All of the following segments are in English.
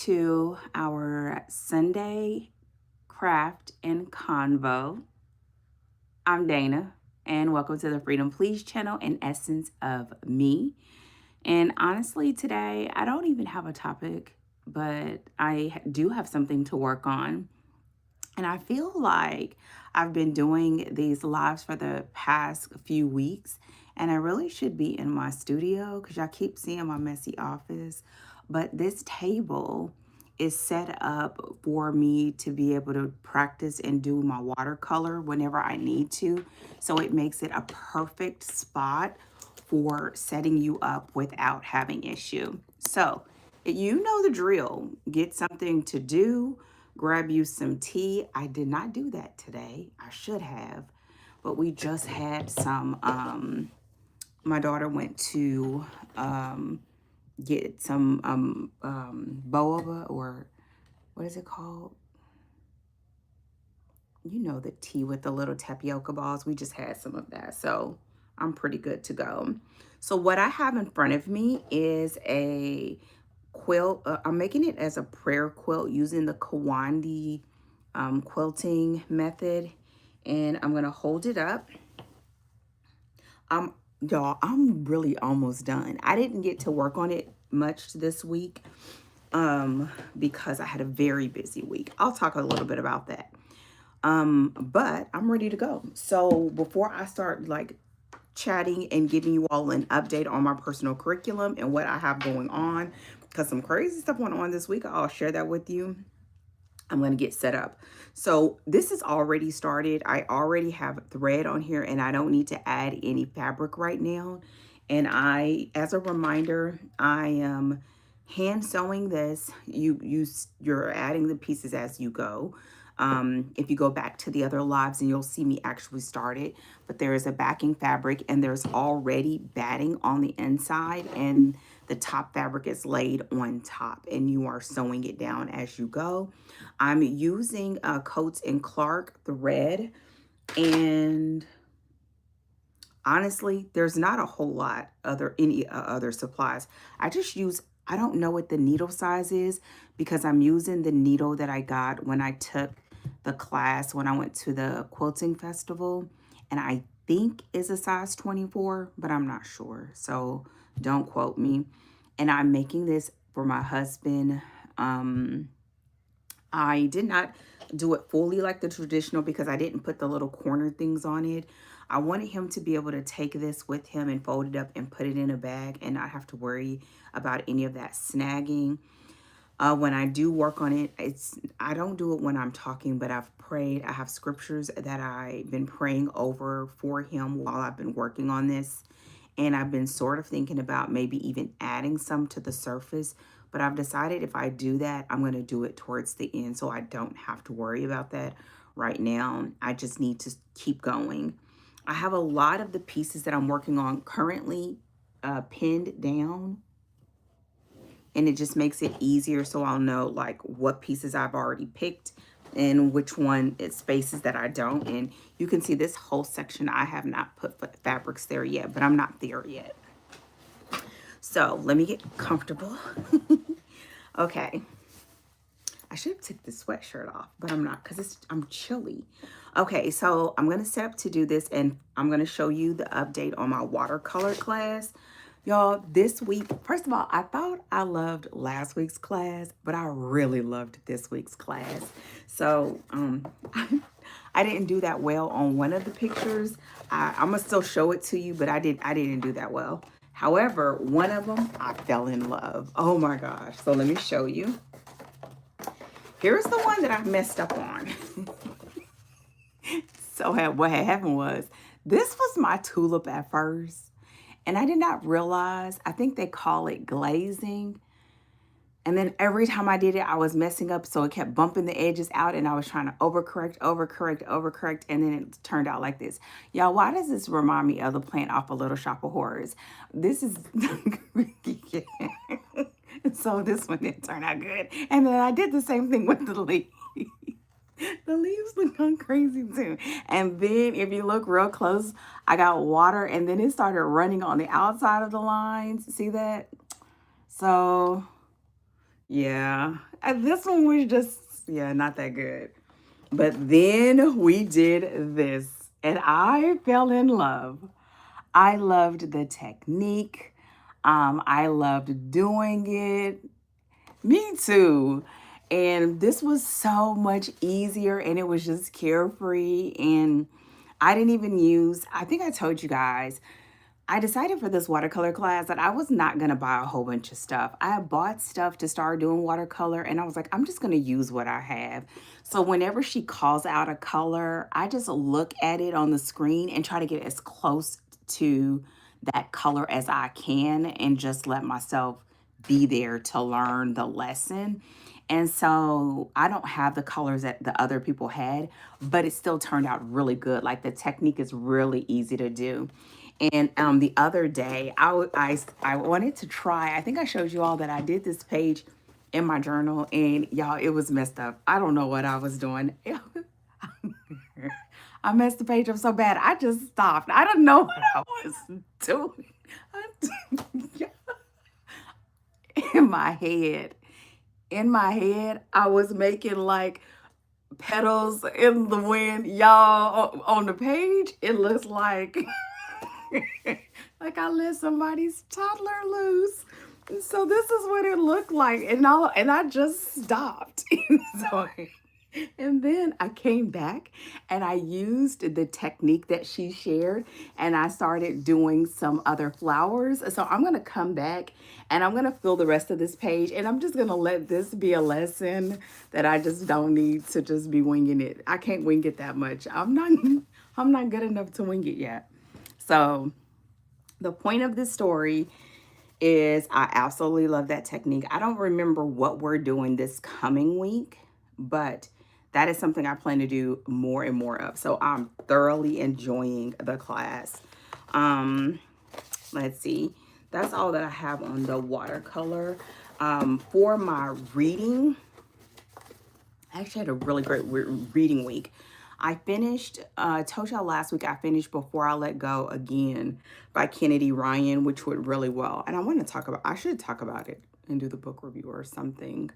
to our Sunday craft and convo. I'm Dana, and welcome to the Freedom Please channel and essence of me. And honestly, today I don't even have a topic, but I do have something to work on. And I feel like I've been doing these lives for the past few weeks, and I really should be in my studio because y'all keep seeing my messy office. But this table is set up for me to be able to practice and do my watercolor whenever I need to. So it makes it a perfect spot for setting you up without having issue. So you know the drill. Get something to do, grab you some tea. I did not do that today. I should have, but we just had some my daughter went to get some boba, or what is it called? You know, the tea with the little tapioca balls. We just had some of that. So I'm pretty good to go. So what I have in front of me is a quilt. I'm making it as a prayer quilt using the Kawandi quilting method. And I'm going to hold it up. Y'all, I'm really almost done. I didn't get to work on it much this week because I had a very busy week. I'll talk a little bit about that. But I'm ready to go. So before I start like chatting and giving you all an update on my personal curriculum and what I have going on, because some crazy stuff went on this week, I'll share that with you. I'm going to get set up. So this is already started. I already have thread on here and I don't need to add any fabric right now. And as a reminder, I am hand sewing this. You're adding the pieces as you go. If you go back to the other lives and you'll see me actually start it, but there is a backing fabric and there's already batting on the inside and the top fabric is laid on top and you are sewing it down as you go. I'm using Coats and Clark thread, and honestly, there's not a whole lot any other supplies. I don't know what the needle size is because I'm using the needle that I got when I took the class when I went to the quilting festival, and I think is a size 24, but I'm not sure. So don't quote me. And I'm making this for my husband. I did not do it fully like the traditional because I didn't put the little corner things on it. I wanted him to be able to take this with him and fold it up and put it in a bag and not have to worry about any of that snagging. When I do work on it, I don't do it when I'm talking, but I've prayed. I have scriptures that I've been praying over for him while I've been working on this. And I've been sort of thinking about maybe even adding some to the surface. But I've decided if I do that, I'm going to do it towards the end so I don't have to worry about that right now. I just need to keep going. I have a lot of the pieces that I'm working on currently pinned down, and it just makes it easier so I'll know like what pieces I've already picked and which one is spaces that I don't. And you can see this whole section, I have not put fabrics there yet, but I'm not there yet. So let me get comfortable. Okay. I should have took the sweatshirt off, but I'm not because I'm chilly. Okay, so I'm going to set up to do this and I'm going to show you the update on my watercolor class. Y'all, this week, first of all, I thought I loved last week's class, but I really loved this week's class. So I didn't do that well on one of the pictures. I'm going to still show it to you, but I didn't do that well. However, one of them, I fell in love. Oh my gosh. So let me show you. Here's the one that I messed up on. So what had happened was, this was my tulip at first. And I did not realize, I think they call it glazing. And then every time I did it, I was messing up. So it kept bumping the edges out and I was trying to overcorrect. And then it turned out like this. Y'all, why does this remind me of the plant off a Little Shop of Horrors? This is, so this one didn't turn out good. And then I did the same thing with the leaf. The leaves look gone crazy too. And then if you look real close, I got water and then it started running on the outside of the lines. See that? So Yeah. And this one was just, yeah, not that good. But then we did this, and I fell in love. I loved the technique. I loved doing it. Me too. And this was so much easier, and it was just carefree. And I didn't even use, I think I told you guys, I decided for this watercolor class that I was not going to buy a whole bunch of stuff. I had bought stuff to start doing watercolor, and I was like, I'm just going to use what I have. So whenever she calls out a color, I just look at it on the screen and try to get as close to that color as I can and just let myself be there to learn the lesson. And so I don't have the colors that the other people had, but it still turned out really good. Like the technique is really easy to do. And the other day, I wanted to try, I think I showed you all that I did this page in my journal, and y'all, it was messed up. I don't know what I was doing. I messed the page up so bad, I just stopped. I don't know what I was doing. in my head, in my head, I was making like petals in the wind. Y'all, on the page, it looks like like I let somebody's toddler loose. So this is what it looked like, and I just stopped. So, and then I came back and I used the technique that she shared, and I started doing some other flowers. So I'm going to come back and I'm going to fill the rest of this page, and I'm just going to let this be a lesson that I just don't need to just be winging it. I can't wing it that much. I'm not good enough to wing it yet. So the point of this story is I absolutely love that technique. I don't remember what we're doing this coming week, but that is something I plan to do more and more of. So I'm thoroughly enjoying the class. Let's see. That's all that I have on the watercolor. For my reading, I actually had a really great reading week. I finished, I told y'all last week I finished Before I Let Go Again by Kennedy Ryan, which went really well. And I want to talk about, I should talk about it and do the book review or something.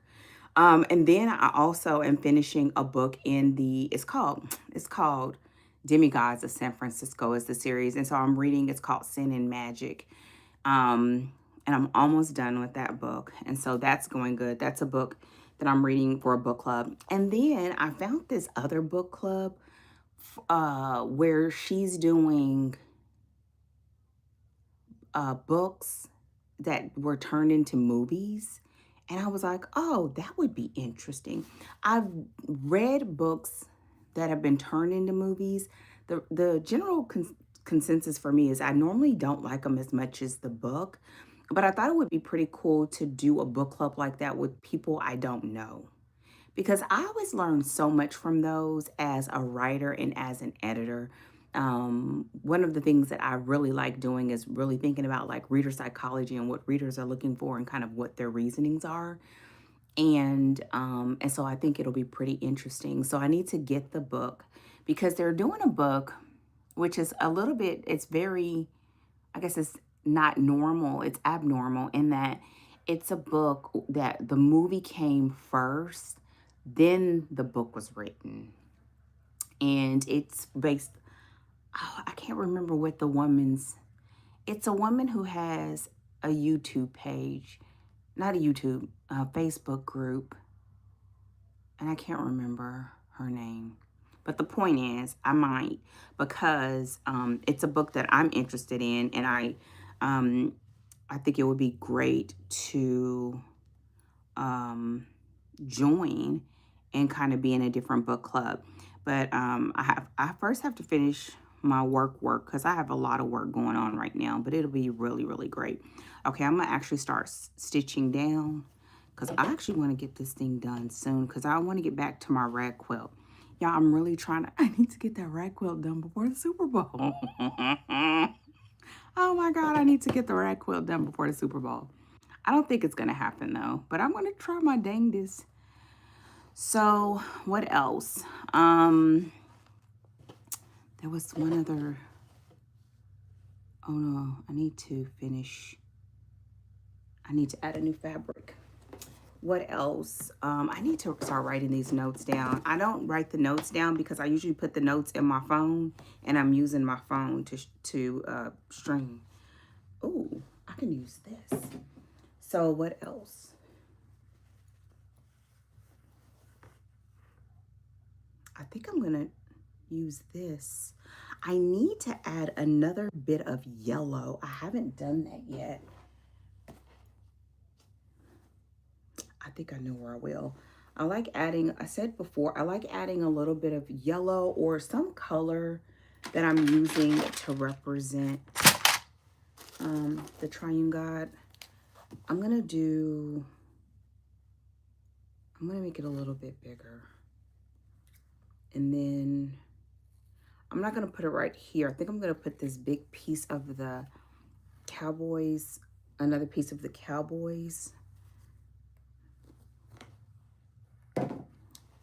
And then I also am finishing a book in it's called Demigods of San Francisco is the series. And so I'm reading, it's called Sin and Magic. And I'm almost done with that book. And so that's going good. That's a book that I'm reading for a book club. And then I found this other book club where she's doing books that were turned into movies. And I was like, oh, that would be interesting. I've read books that have been turned into movies. The general consensus for me is I normally don't like them as much as the book, but I thought it would be pretty cool to do a book club like that with people I don't know. Because I always learn so much from those as a writer and as an editor. One of the things that I really like doing is really thinking about like reader psychology and what readers are looking for and kind of what their reasonings are. And so I think it'll be pretty interesting. So I need to get the book because they're doing a book which is a little bit, it's very, I guess it's not normal, it's abnormal in that it's a book that the movie came first, then the book was written. And it's based, oh, I can't remember what the woman's, it's a woman who has a YouTube page, not a YouTube, a Facebook group, and I can't remember her name. But the point is, I might, because it's a book that I'm interested in, and I think it would be great to join and kind of be in a different book club. But I first have to finish my work because I have a lot of work going on right now, but it'll be really, really great. Okay, I'm gonna actually start stitching down because I actually want to get this thing done soon because I want to get back to my rag quilt. Y'all, I'm really trying to, I need to get that rag quilt done before the Super Bowl. Oh my God, I need to get the rag quilt done before the Super Bowl. I don't think it's gonna happen though, but I'm gonna try my dangest. So what else? There was one other, oh no, I need to add a new fabric. What else? I need to start writing these notes down. I don't write the notes down because I usually put the notes in my phone, and I'm using my phone to stream. Ooh, I can use this. So what else? I think I'm gonna use this. I need to add another bit of yellow. I haven't done that yet. I think I know where I will. I like adding, I said before, I like adding a little bit of yellow or some color that I'm using to represent the triune God. I'm gonna make it a little bit bigger. And then I'm not gonna put it right here. I think I'm gonna put this big piece of the Cowboys, another piece of the Cowboys.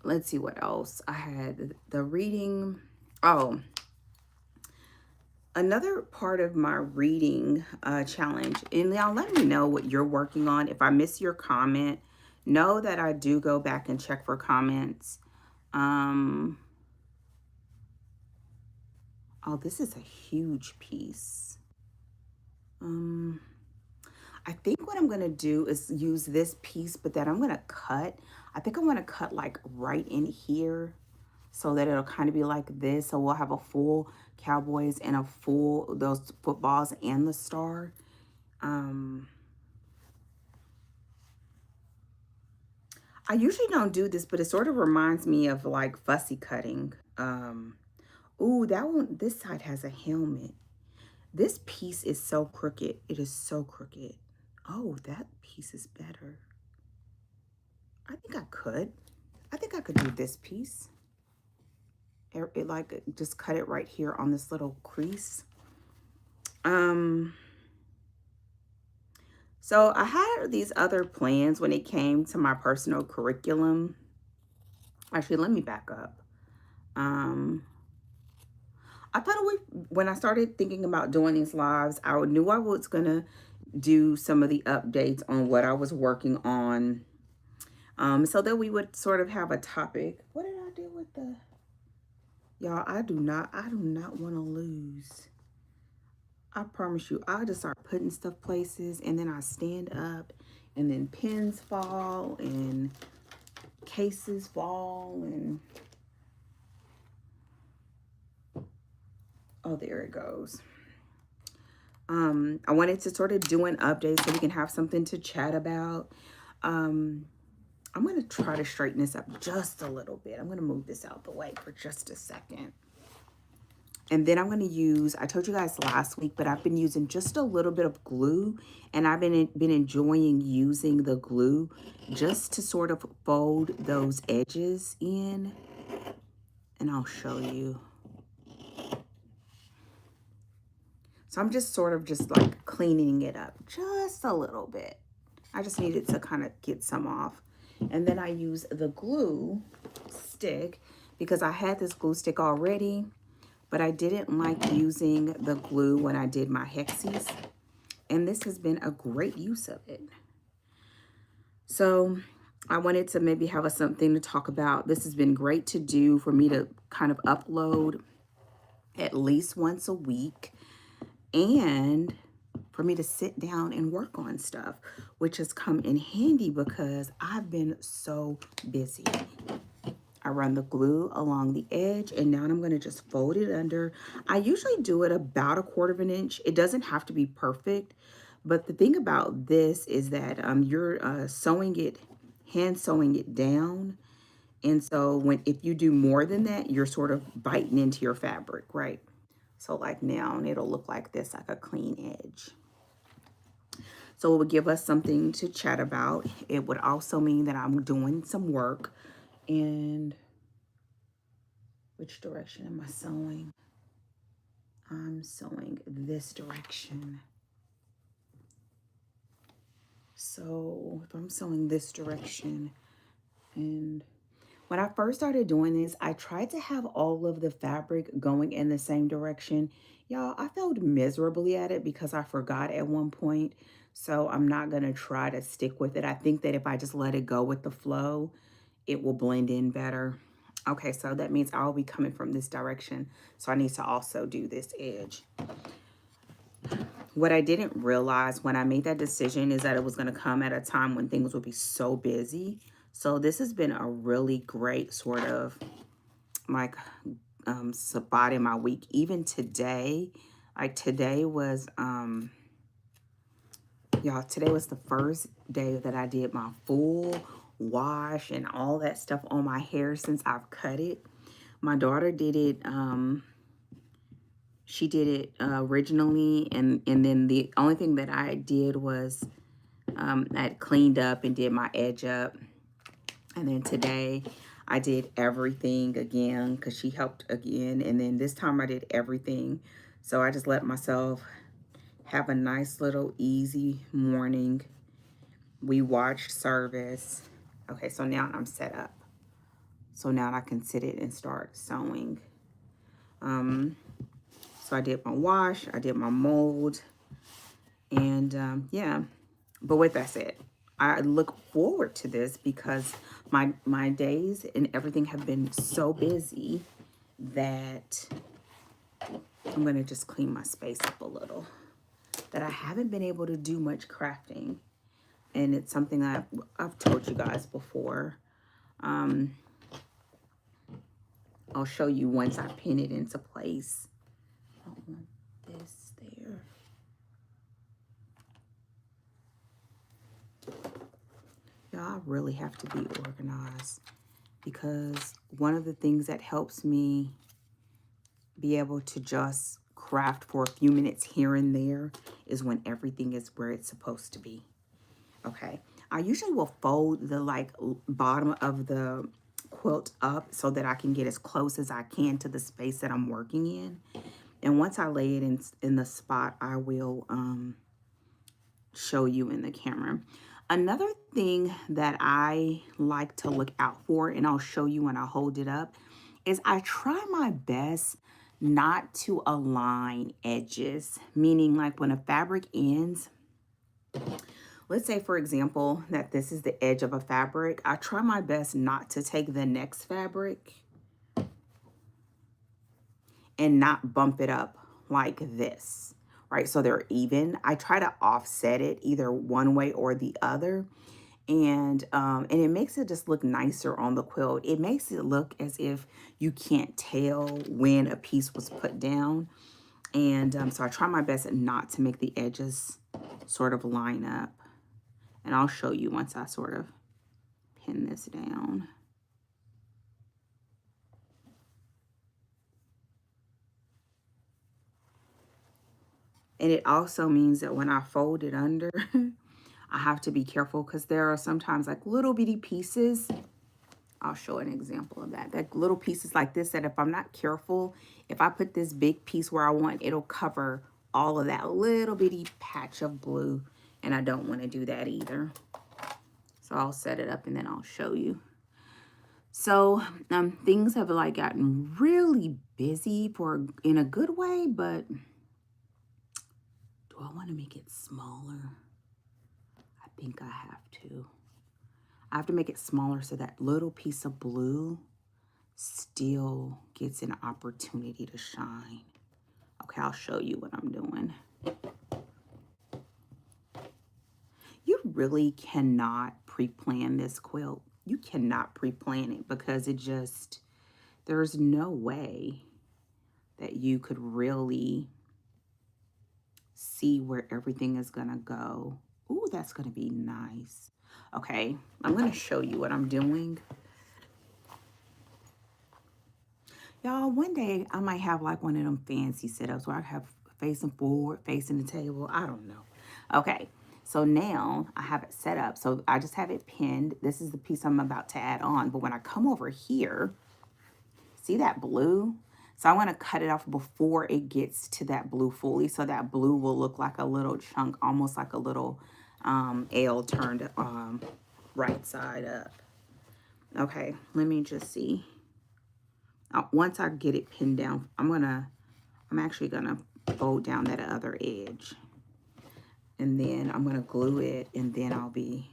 Let's see what else. I had the reading. Oh, another part of my reading challenge. And y'all let me know what you're working on. If I miss your comment, know that I do go back and check for comments. Oh, this is a huge piece. I think what I'm going to do is use this piece, but then I'm going to cut. I think I'm going to cut like right in here so that it'll kind of be like this. So we'll have a full Cowboys and a full, those footballs and the star. I usually don't do this, but it sort of reminds me of like fussy cutting. Ooh, that one, this side has a helmet. This piece is so crooked. It is so crooked. Oh, that piece is better. I think I could. I think I could do this piece. It like just cut it right here on this little crease. So I had these other plans when it came to my personal curriculum. Actually, let me back up. I thought when I started thinking about doing these lives, I knew I was gonna do some of the updates on what I was working on, so that we would sort of have a topic. What did I do with the? Y'all, I do not want to lose. I promise you, I just start putting stuff places, and then I stand up, and then pins fall, and cases fall, and oh, there it goes. I wanted to sort of do an update so we can have something to chat about. I'm going to try to straighten this up just a little bit. I'm going to move this out the way for just a second. And then I'm going to use, I told you guys last week, but I've been using just a little bit of glue. And I've been enjoying using the glue just to sort of fold those edges in. And I'll show you. So I'm just sort of just like cleaning it up just a little bit. I just needed to kind of get some off. And then I use the glue stick because I had this glue stick already, but I didn't like using the glue when I did my hexies. And this has been a great use of it. So I wanted to maybe have something to talk about. This has been great to do for me to kind of upload at least once a week. And for me to sit down and work on stuff, which has come in handy because I've been so busy. I run the glue along the edge, and now I'm going to just fold it under. I usually do it about 1/4 inch. It doesn't have to be perfect, but the thing about this is that you're sewing it, hand sewing it down. And so if you do more than that, you're sort of biting into your fabric, right? So like now it'll look like this, like a clean edge. So it would give us something to chat about. It would also mean that I'm doing some work. And which direction am I sewing? I'm sewing this direction. So if I'm sewing this direction, and when I first started doing this, I tried to have all of the fabric going in the same direction. Y'all, I failed miserably at it because I forgot at one point. So I'm not going to try to stick with it. I think that if I just let it go with the flow, it will blend in better. Okay, so that means I'll be coming from this direction. So I need to also do this edge. What I didn't realize when I made that decision is that it was going to come at a time when things would be so busy. So this has been a really great sort of like spot in my week. Even today, like today was y'all, today was the first day that I did my full wash and all that stuff on my hair since I've cut it. My daughter did it, she did it originally, and then the only thing that I did was I cleaned up and did my edge up. And then today I did everything again because she helped again. And then this time I did everything. So I just let myself have a nice little easy morning. We watched service. Okay, so now I'm set up. So now I can sit it and start sewing. So I did my wash, I did my mold, and yeah. But with that said, I look forward to this because my days and everything have been so busy that I'm going to just clean my space up a little. That I haven't been able to do much crafting. And it's something that I've told you guys before. I'll show you once I pin it into place. I don't want this there. Y'all, I really have to be organized because one of the things that helps me be able to just craft for a few minutes here and there is when everything is where it's supposed to be. Okay, I usually will fold the bottom of the quilt up so that I can get as close as I can to the space that I'm working in. And once I lay it in the spot, I will show you in the camera. Another thing that I like to look out for, and I'll show you when I hold it up, is I try my best not to align edges, meaning like when a fabric ends, let's say, for example, that this is the edge of a fabric. I try my best not to take the next fabric and not bump it up like this, right? So they're even. I try to offset it either one way or the other. And it makes it just look nicer on the quilt. It makes it look as if you can't tell when a piece was put down. And so I try my best not to make the edges sort of line up. And I'll show you once I sort of pin this down. And it also means that when I fold it under, I have to be careful because there are sometimes like little bitty pieces. I'll show an example of that. Like little pieces like this that if I'm not careful, if I put this big piece where I want, it'll cover all of that little bitty patch of blue. And I don't want to do that either. So I'll set it up and then I'll show you. So things have like gotten really busy in a good way, but do I want to make it smaller? I think I have to. I have to make it smaller so that little piece of blue still gets an opportunity to shine. Okay, I'll show you what I'm doing. You really cannot pre-plan this quilt. You cannot pre-plan it because there's no way that you could really see where everything is gonna go. Ooh, that's gonna be nice. Okay, I'm gonna show you what I'm doing. Y'all, one day I might have like one of them fancy setups where I have facing forward, facing the table. I don't know. Okay, so now I have it set up. So I just have it pinned. This is the piece I'm about to add on. But when I come over here, see that blue? So I want to cut it off before it gets to that blue fully. So that blue will look like a little chunk, almost like a little L turned right side up. Okay, let me just see. Once I get it pinned down, I'm actually gonna fold down that other edge. And then I'm going to glue it, and then I'll be,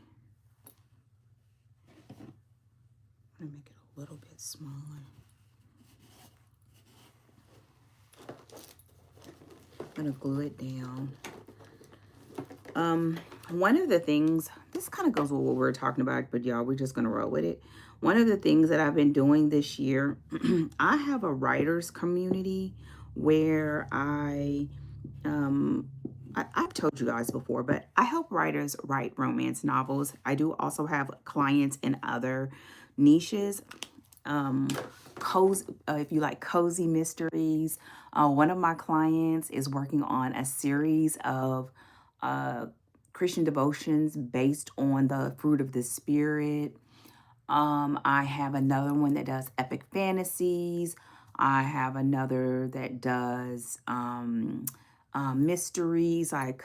I'm going to make it a little bit smaller. I'm going to glue it down. One of the things, this kind of goes with what we were talking about, but y'all, we're just going to roll with it. One of the things that I've been doing this year, I have a writers community where I've told you guys before, but I help writers write romance novels. I do also have clients in other niches. Cozy, if you like cozy mysteries, one of my clients is working on a series of Christian devotions based on the fruit of the Spirit. I have another one that does epic fantasies. I have another that does mysteries, like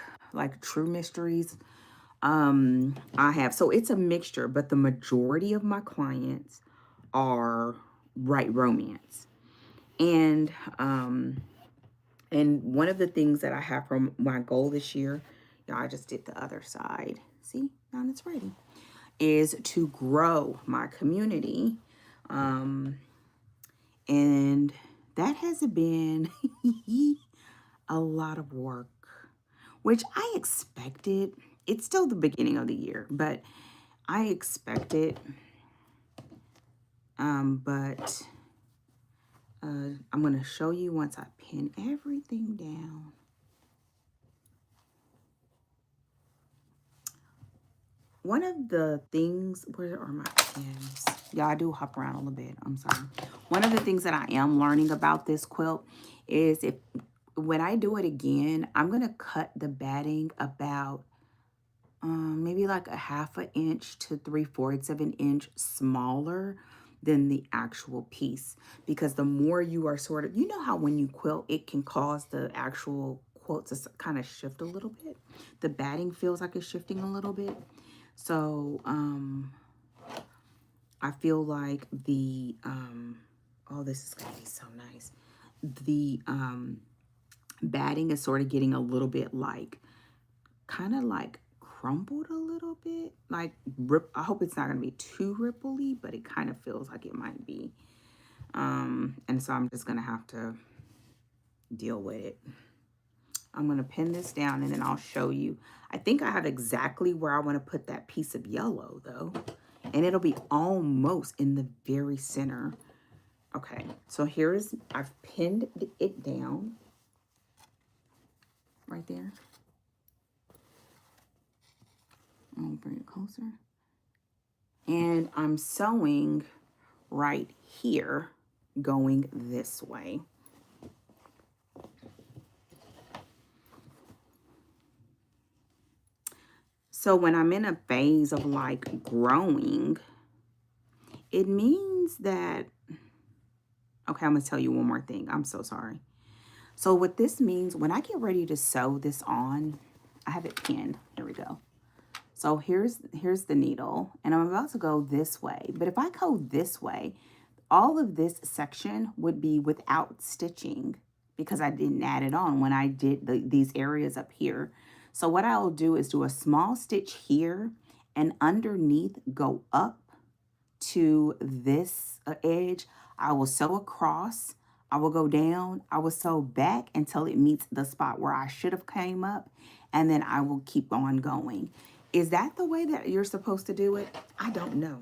true mysteries. I have, so it's a mixture, but the majority of my clients are write romance. And one of the things that I have from my goal this year, y'all, I just did the other side. See, now it's ready. Is to grow my community. And that has been a lot of work, which I expected. It's still the beginning of the year, but I expected. But I'm going to show you once I pin everything down. One of the things, where are my pins? Yeah, I do hop around a little bit. I'm sorry. One of the things that I am learning about this quilt is when I do it again, I'm going to cut the batting about maybe like a 1/2 inch to 3/4 of an inch smaller than the actual piece. Because the more you are sort of, you know how when you quilt, it can cause the actual quilt to kind of shift a little bit. The batting feels like it's shifting a little bit. So, I feel like the, oh, this is going to be so nice. The batting is sort of getting a little bit like, kind of like crumbled a little bit. Like, I hope it's not going to be too ripply, but it kind of feels like it might be. And so I'm just going to have to deal with it. I'm going to pin this down and then I'll show you. I think I have exactly where I want to put that piece of yellow though. And it'll be almost in the very center. Okay, so I've pinned it down right there. I'll bring it closer. And I'm sewing right here going this way. So when I'm in a phase of like growing, it means that, okay, I'm going to tell you one more thing. I'm so sorry. So what this means, when I get ready to sew this on, I have it pinned. Here we go. So here's the needle, and I'm about to go this way. But if I go this way, all of this section would be without stitching because I didn't add it on when I did these areas up here. So what I'll do is do a small stitch here and underneath go up to this edge. I will sew across. I will go down. I will sew back until it meets the spot where I should have came up. And then I will keep on going. Is that the way that you're supposed to do it? I don't know.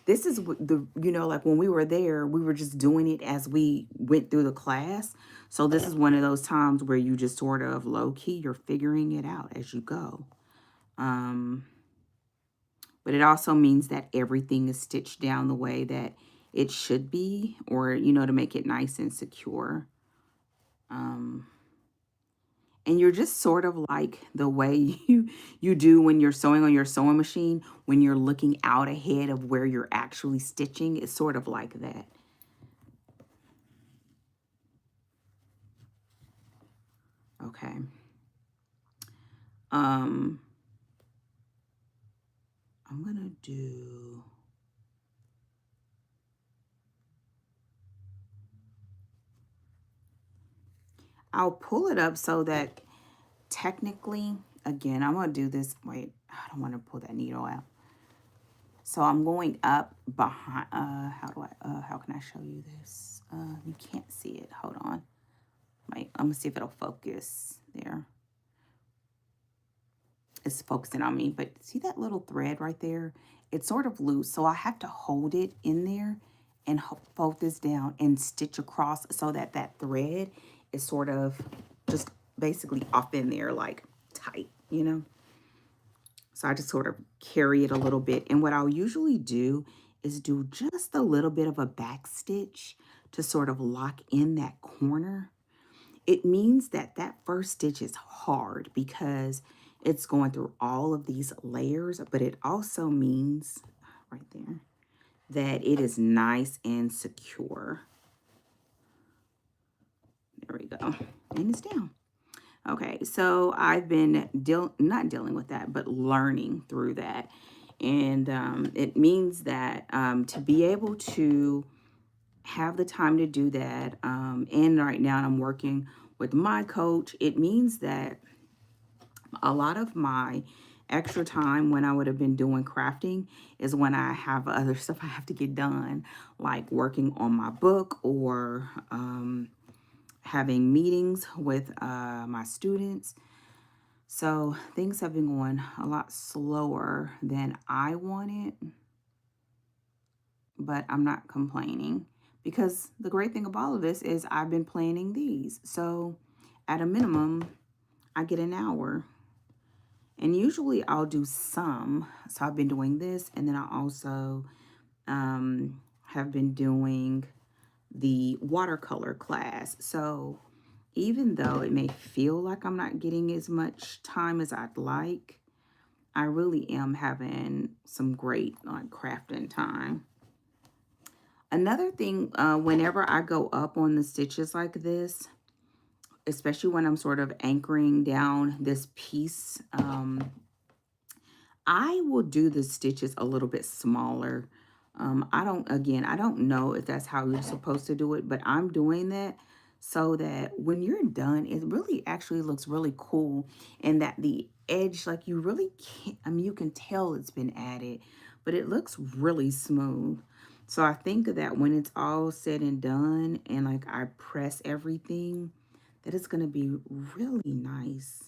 This is the, like when we were there, we were just doing it as we went through the class. So this is one of those times where you just sort of low-key, you're figuring it out as you go. But it also means that everything is stitched down the way that it should be, or, to make it nice and secure. And you're just sort of like the way you do when you're sewing on your sewing machine, when you're looking out ahead of where you're actually stitching. It's sort of like that. Okay. I'm gonna do, I'll pull it up so that technically again, I'm going to do this. Wait, I don't want to pull that needle out. So I'm going up behind, how can I show you this? You can't see it. Hold on. Wait, I'm going to see if it'll focus there. It's focusing on me, but see that little thread right there? It's sort of loose, so I have to hold it in there and fold this down and stitch across so that that thread is sort of just basically off in there, like tight, you know? So I just sort of carry it a little bit. And what I'll usually do is do just a little bit of a back stitch to sort of lock in that corner. It means that that first stitch is hard because it's going through all of these layers, but it also means right there that it is nice and secure. There we go. And it's down. Okay, so I've been not dealing with that, but learning through that. And it means that to be able to have the time to do that, and right now I'm working with my coach, it means that a lot of my extra time when I would have been doing crafting is when I have other stuff I have to get done, like working on my book or having meetings with my students. So things have been going a lot slower than I wanted, but I'm not complaining because the great thing about all of this is I've been planning these. So at a minimum, I get an hour. And usually I'll do some. So I've been doing this, and then I also have been doing the watercolor class. So even though it may feel like I'm not getting as much time as I'd like, I really am having some great crafting time. Another thing, whenever I go up on the stitches like this, especially when I'm sort of anchoring down this piece, I will do the stitches a little bit smaller. I don't know if that's how you're supposed to do it, but I'm doing that so that when you're done, it really actually looks really cool. And that the edge, like you really can't, I mean, you can tell it's been added, but it looks really smooth. So I think that when it's all said and done and like I press everything, that it's going to be really nice.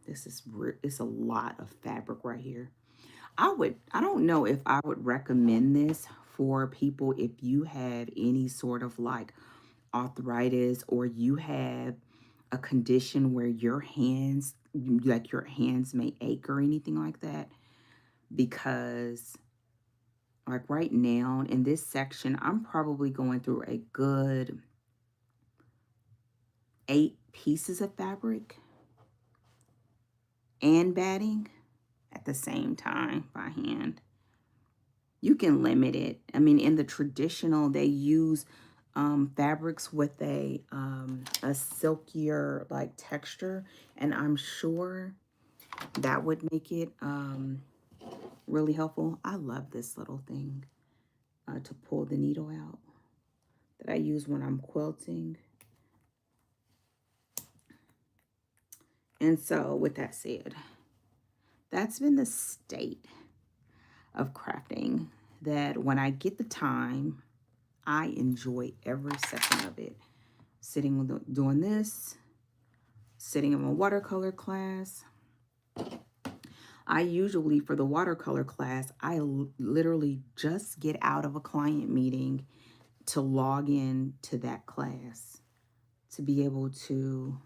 It's a lot of fabric right here. I don't know if I would recommend this for people if you have any sort of like arthritis or you have a condition where your hands, like your hands may ache or anything like that. Because like right now in this section, I'm probably going through a good 8 pieces of fabric and batting at the same time by hand. You can limit it. I mean, in the traditional, they use fabrics with a silkier like texture, and I'm sure that would make it really helpful. I love this little thing to pull the needle out that I use when I'm quilting. And so with that said, that's been the state of crafting, that when I get the time, I enjoy every second of it. Sitting doing this, sitting in my watercolor class. I usually, for the watercolor class, I literally just get out of a client meeting to log in to that class to be able to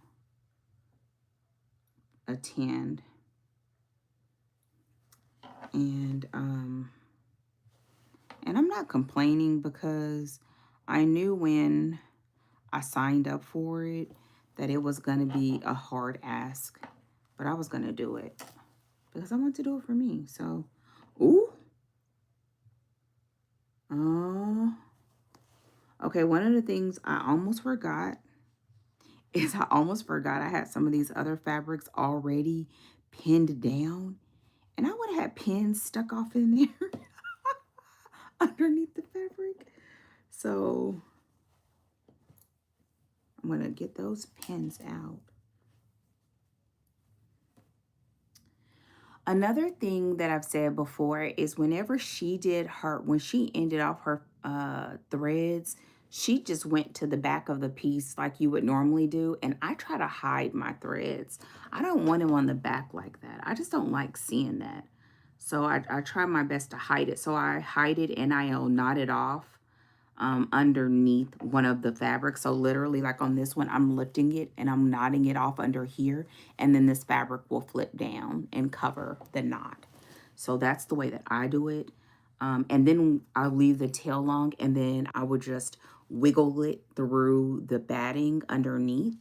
attend. And I'm not complaining because I knew when I signed up for it that it was going to be a hard ask, but I was going to do it because I want to do it for me. So, ooh. Okay, one of the things I almost forgot is I had some of these other fabrics already pinned down, and I would have had pins stuck off in there underneath the fabric. So I'm going to get those pins out. Another thing that I've said before is when she ended off her threads, she just went to the back of the piece like you would normally do. And I try to hide my threads. I don't want them on the back like that. I just don't like seeing that. So I try my best to hide it. So I hide it and I'll knot it off underneath one of the fabrics. So literally like on this one, I'm lifting it and I'm knotting it off under here. And then this fabric will flip down and cover the knot. So that's the way that I do it. And then I'll leave the tail long and then I would just wiggle it through the batting underneath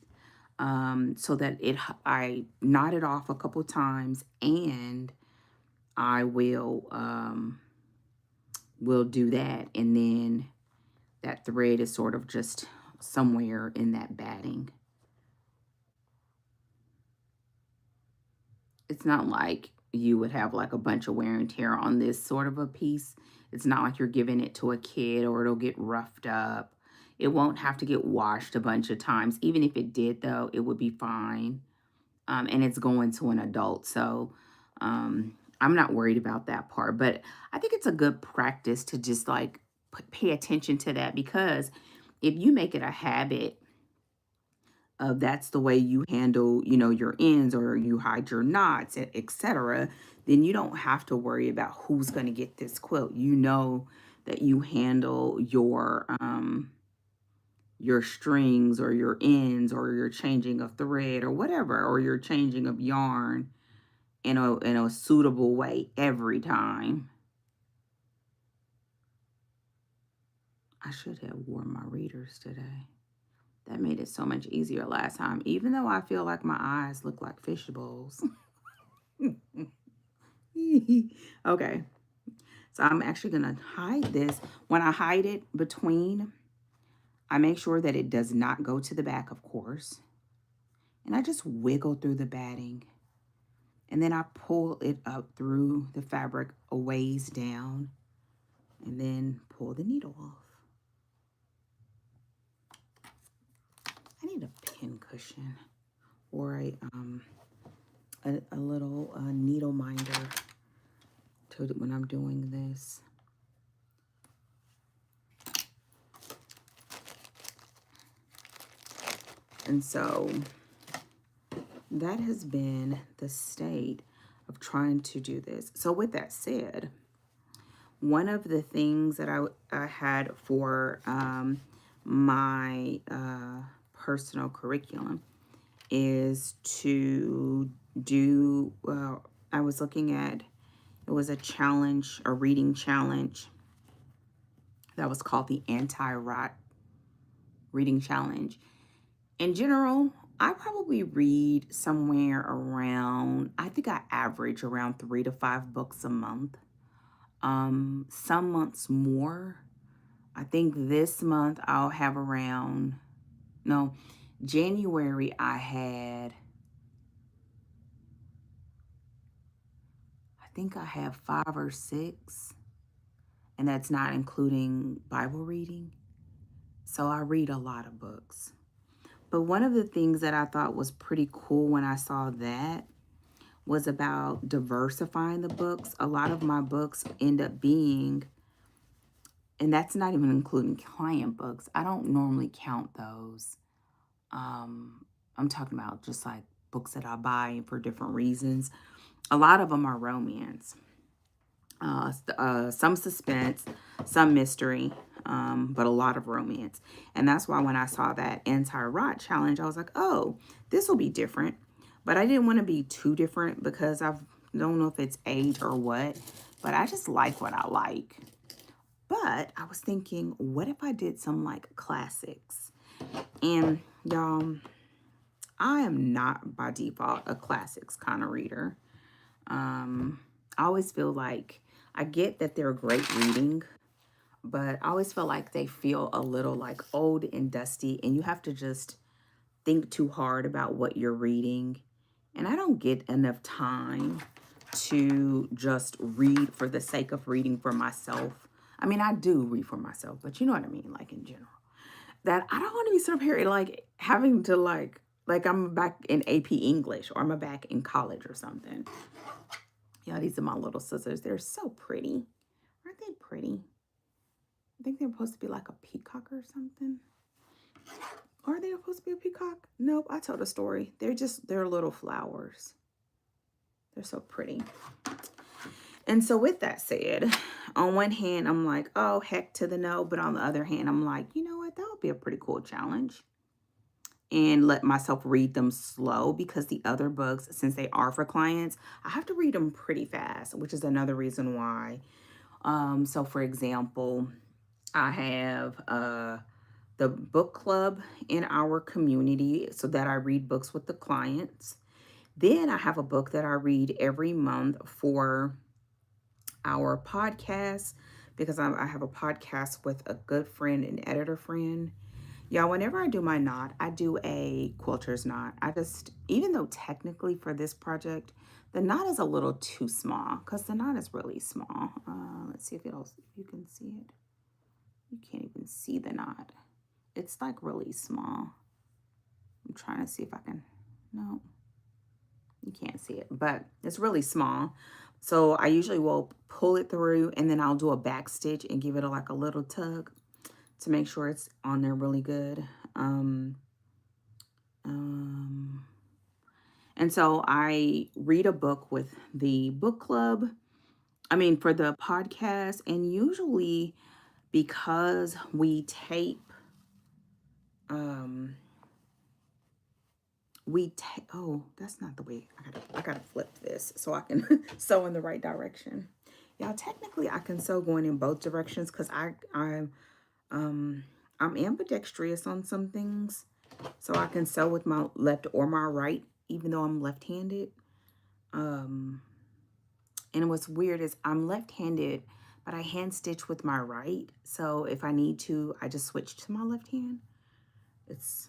so that I knot it off a couple times and I will do that. And then that thread is sort of just somewhere in that batting. It's not like you would have like a bunch of wear and tear on this sort of a piece. It's not like you're giving it to a kid or it'll get roughed up. It won't have to get washed a bunch of times. Even if it did though, it would be fine. And it's going to an adult. So I'm not worried about that part. But I think it's a good practice to just like pay attention to that, because if you make it a habit of that's the way you handle, you know, your ends or you hide your knots, etc., then you don't have to worry about who's going to get this quilt. You know that you handle your strings or your ends or your changing of thread or whatever, or your changing of yarn in a suitable way every time. I should have worn my readers today. That made it so much easier last time, even though I feel like my eyes look like fish bowls. Okay, so I'm actually going to hide this. When I hide it between, I make sure that it does not go to the back, of course. And I just wiggle through the batting. And then I pull it up through the fabric a ways down. And then pull the needle off. I need a pin cushion or a little needle minder when I'm doing this. And so that has been the state of trying to do this. So with that said, one of the things that I had for my personal curriculum is to do, I was looking at, it was a challenge, a reading challenge that was called the Anti-Rot Reading Challenge. In general, I probably read somewhere around, I think I average around 3 to 5 books a month. Some months more. I think this month I'll have around, no, January I think I have 5 or 6, and that's not including Bible reading. So I read a lot of books. But one of the things that I thought was pretty cool when I saw that was about diversifying the books. A lot of my books end up being, and that's not even including client books. I don't normally count those. I'm talking about just like books that I buy for different reasons. A lot of them are romance. Some suspense, some mystery, but a lot of romance. And that's why when I saw that anti-rot challenge, I was like, oh, this will be different. But I didn't want to be too different because I don't know if it's age or what, but I just like what I like. But I was thinking, what if I did some like classics? And y'all, I am not by default a classics kind of reader. I always feel like, I get that they're great reading, but I always feel like they feel a little like old and dusty, and you have to just think too hard about what you're reading. And I don't get enough time to just read for the sake of reading for myself. I mean, I do read for myself, but you know what I mean, like in general. That I don't want to be sitting up here like having to like I'm back in AP English or I'm back in college or something. Yeah, these are my little scissors. They're so pretty. Aren't they pretty? I think they're supposed to be like a peacock or something. Are they supposed to be a peacock? Nope, I told a story. They're little flowers. They're so pretty. And so with that said, on one hand, I'm like, oh, heck to the no. But on the other hand, I'm like, you know what? That would be a pretty cool challenge. And let myself read them slow, because the other books, since they are for clients, I have to read them pretty fast, which is another reason why. So for example, I have the book club in our community so that I read books with the clients. Then I have a book that I read every month for our podcast, because I have a podcast with a good friend and editor friend. Y'all, whenever I do my knot, I do a quilter's knot. Even though technically for this project, the knot is a little too small, because the knot is really small. Let's see if you can see it. You can't even see the knot. It's like really small. I'm trying to see if I can, no, you can't see it, but it's really small. So I usually will pull it through, and then I'll do a back stitch and give it like a little tug to make sure it's on there really good. And so I read a book with the book club, for the podcast, and usually because we tape, oh, that's not the way. I gotta flip this so I can sew in the right direction. Y'all, technically I can sew going in both directions, because I'm ambidextrous on some things, so I can sew with my left or my right, even though I'm left-handed. And what's weird is I'm left-handed, but I hand stitch with my right. So if I need to, I just switch to my left hand. It's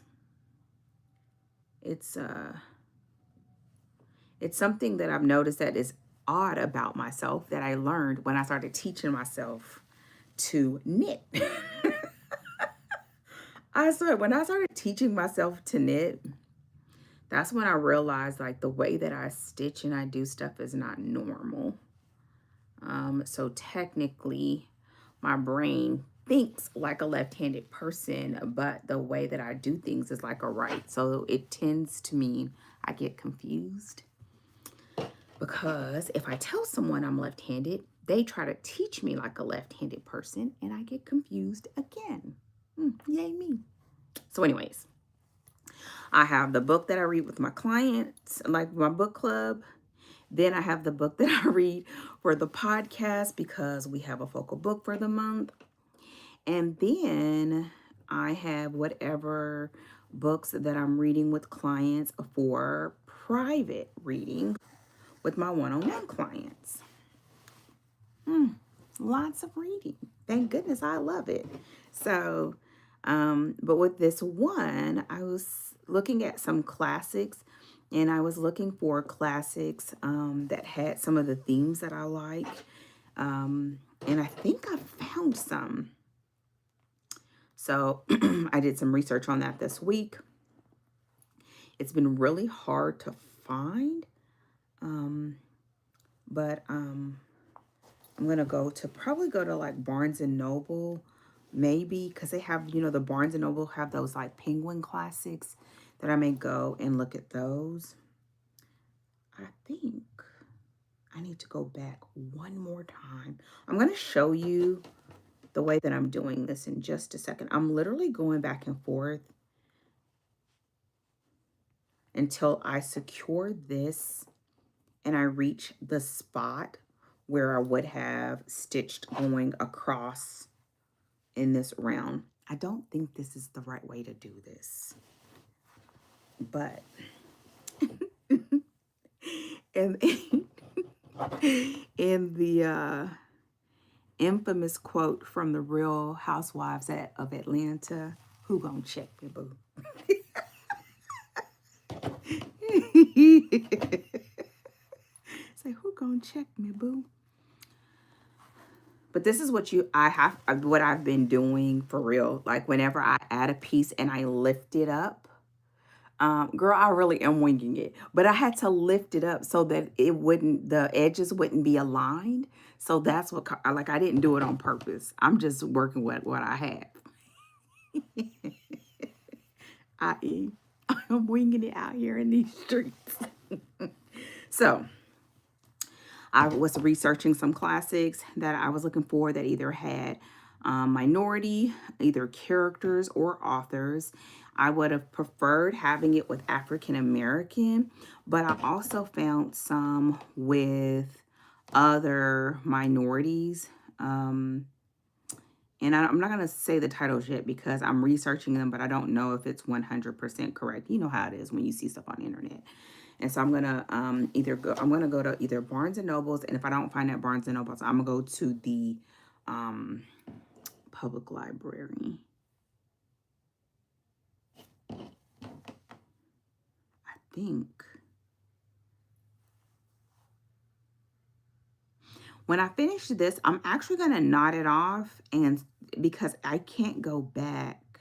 something that I've noticed that is odd about myself, that I learned when I started teaching myself to knit. I swear, when I started teaching myself to knit, that's when I realized like the way that I stitch and I do stuff is not normal. So technically, my brain thinks like a left-handed person, but the way that I do things is like a right. So it tends to mean I get confused, because if I tell someone I'm left-handed, they try to teach me like a left-handed person, and I get confused again. Yay me. So anyways, I have the book that I read with my clients, like my book club. Then I have the book that I read for the podcast, because we have a focal book for the month. And then I have whatever books that I'm reading with clients for private reading with my one-on-one clients. Lots of reading. Thank goodness, I love it. So, but with this one, I was looking at some classics, and I was looking for classics that had some of the themes that I like. And I think I found some. So I did some research on that this week. It's been really hard to find, but I'm gonna probably go to like Barnes and Noble, maybe, because they have, the Barnes and Noble have those like penguin classics, that I may go and look at those. I think I need to go back one more time. I'm gonna show you the way that I'm doing this in just a second. I'm literally going back and forth until I secure this and I reach the spot where I would have stitched going across in this round. I don't think this is the right way to do this, but in the infamous quote from the Real Housewives of Atlanta, who gonna check me, boo? Say, who gonna check me, boo? But this is what what I've been doing for real. Like whenever I add a piece and I lift it up, Girl, I really am winging it, but I had to lift it up so that it wouldn't, the edges wouldn't be aligned. So that's what, like, I didn't do it on purpose. I'm just working with what I have. I.e., I'm winging it out here in these streets. So I was researching some classics that I was looking for that either had minority, either characters or authors. I would have preferred having it with African American, but I also found some with other minorities. And I'm not going to say the titles yet because I'm researching them, but I don't know if it's 100% correct. You know how it is when you see stuff on the internet. And so I'm going to I'm going to go to either Barnes and Nobles. And if I don't find that Barnes and Nobles, I'm going to go to the public library. I think. When I finish this, I'm actually going to knot it off, and because I can't go back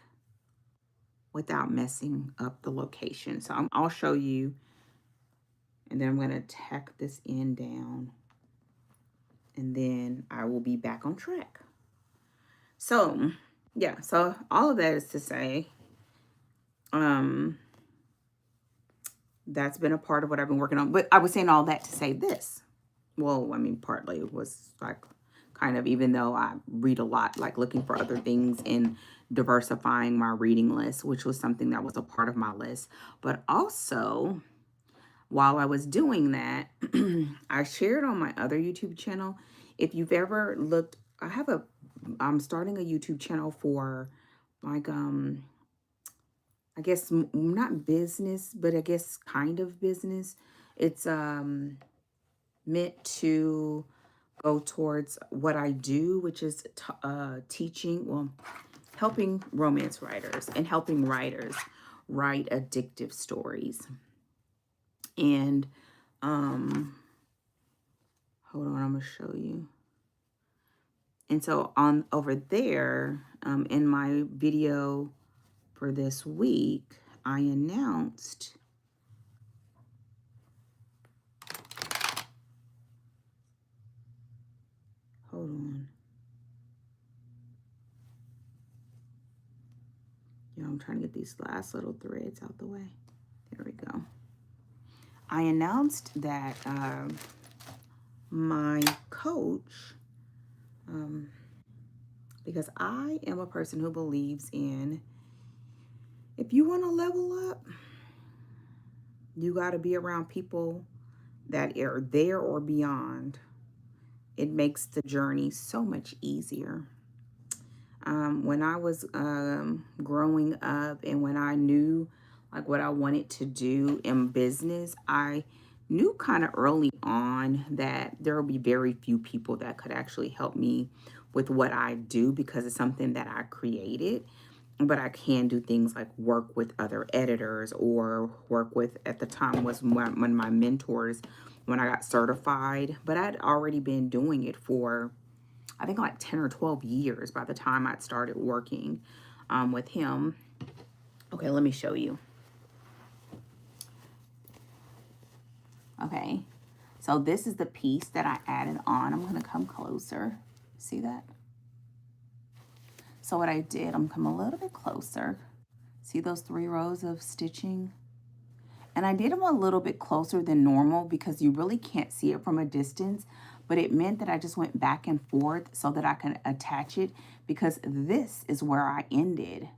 without messing up the location. So I'll show you, and then I'm going to tack this end down, and then I will be back on track. So yeah, so all of that is to say, that's been a part of what I've been working on. But I was saying all that to say this. Well, I mean, partly it was like kind of, even though I read a lot, like looking for other things and diversifying my reading list, which was something that was a part of my list. But also, while I was doing that, I shared on my other YouTube channel. If you've ever looked, I'm starting a YouTube channel for like, I guess not business, but I guess kind of business. It's meant to go towards what I do, which is teaching, well, helping romance writers and helping writers write addictive stories. And hold on, I'm gonna show you. And so on over there, in my video for this week, I announced, hold on. Yeah, I'm trying to get these last little threads out the way. There we go. I announced that my coach, because I am a person who believes in, if you want to level up, you got to be around people that are there or beyond. It makes the journey so much easier. When I was growing up and when I knew like what I wanted to do in business, I knew kind of early on that there will be very few people that could actually help me with what I do because it's something that I created. But I can do things like work with other editors or work with, at the time was one of my mentors when I got certified. But I'd already been doing it for, I think, like 10 or 12 years by the time I'd started working with him. Okay, let me show you. Okay, so this is the piece that I added on. I'm going to come closer. See that? So what I did, I'm come a little bit closer. See those 3 rows of stitching? And I did them a little bit closer than normal because you really can't see it from a distance, but it meant that I just went back and forth so that I can attach it, because this is where I ended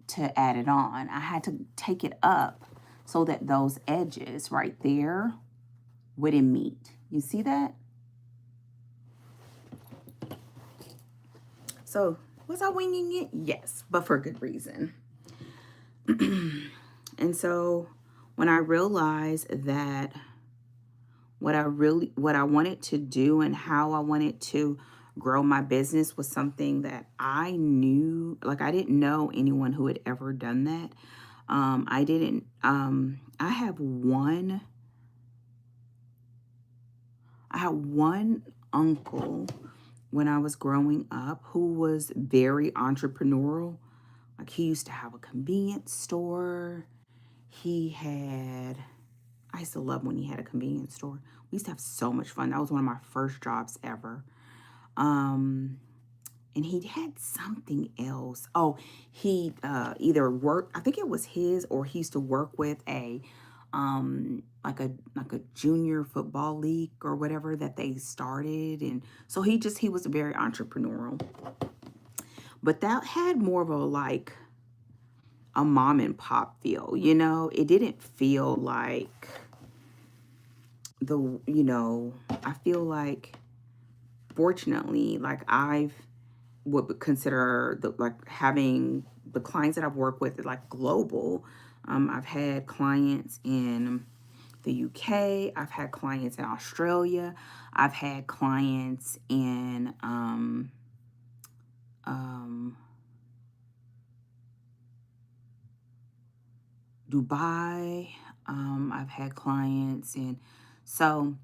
to add it on. I had to take it up so that those edges right there wouldn't meet. You see that? So was I winging it? Yes, but for good reason. And so when I realized that what I wanted to do and how I wanted to grow my business was something that I knew, like I didn't know anyone who had ever done that. I had one uncle when I was growing up who was very entrepreneurial. Like he used to have a convenience store. He had, I used to love when he had a convenience store. We used to have so much fun. That was one of my first jobs ever. And he had something else. Oh, he either worked, I think it was his, or he used to work with a like a junior football league or whatever that they started. And so he was very entrepreneurial. But that had more of a like a mom and pop feel, you know? It didn't feel like I feel like fortunately, like I've would consider the like having the clients that I've worked with like global. I've had clients in the UK. I've had clients in Australia. I've had clients in Dubai. I've had clients in so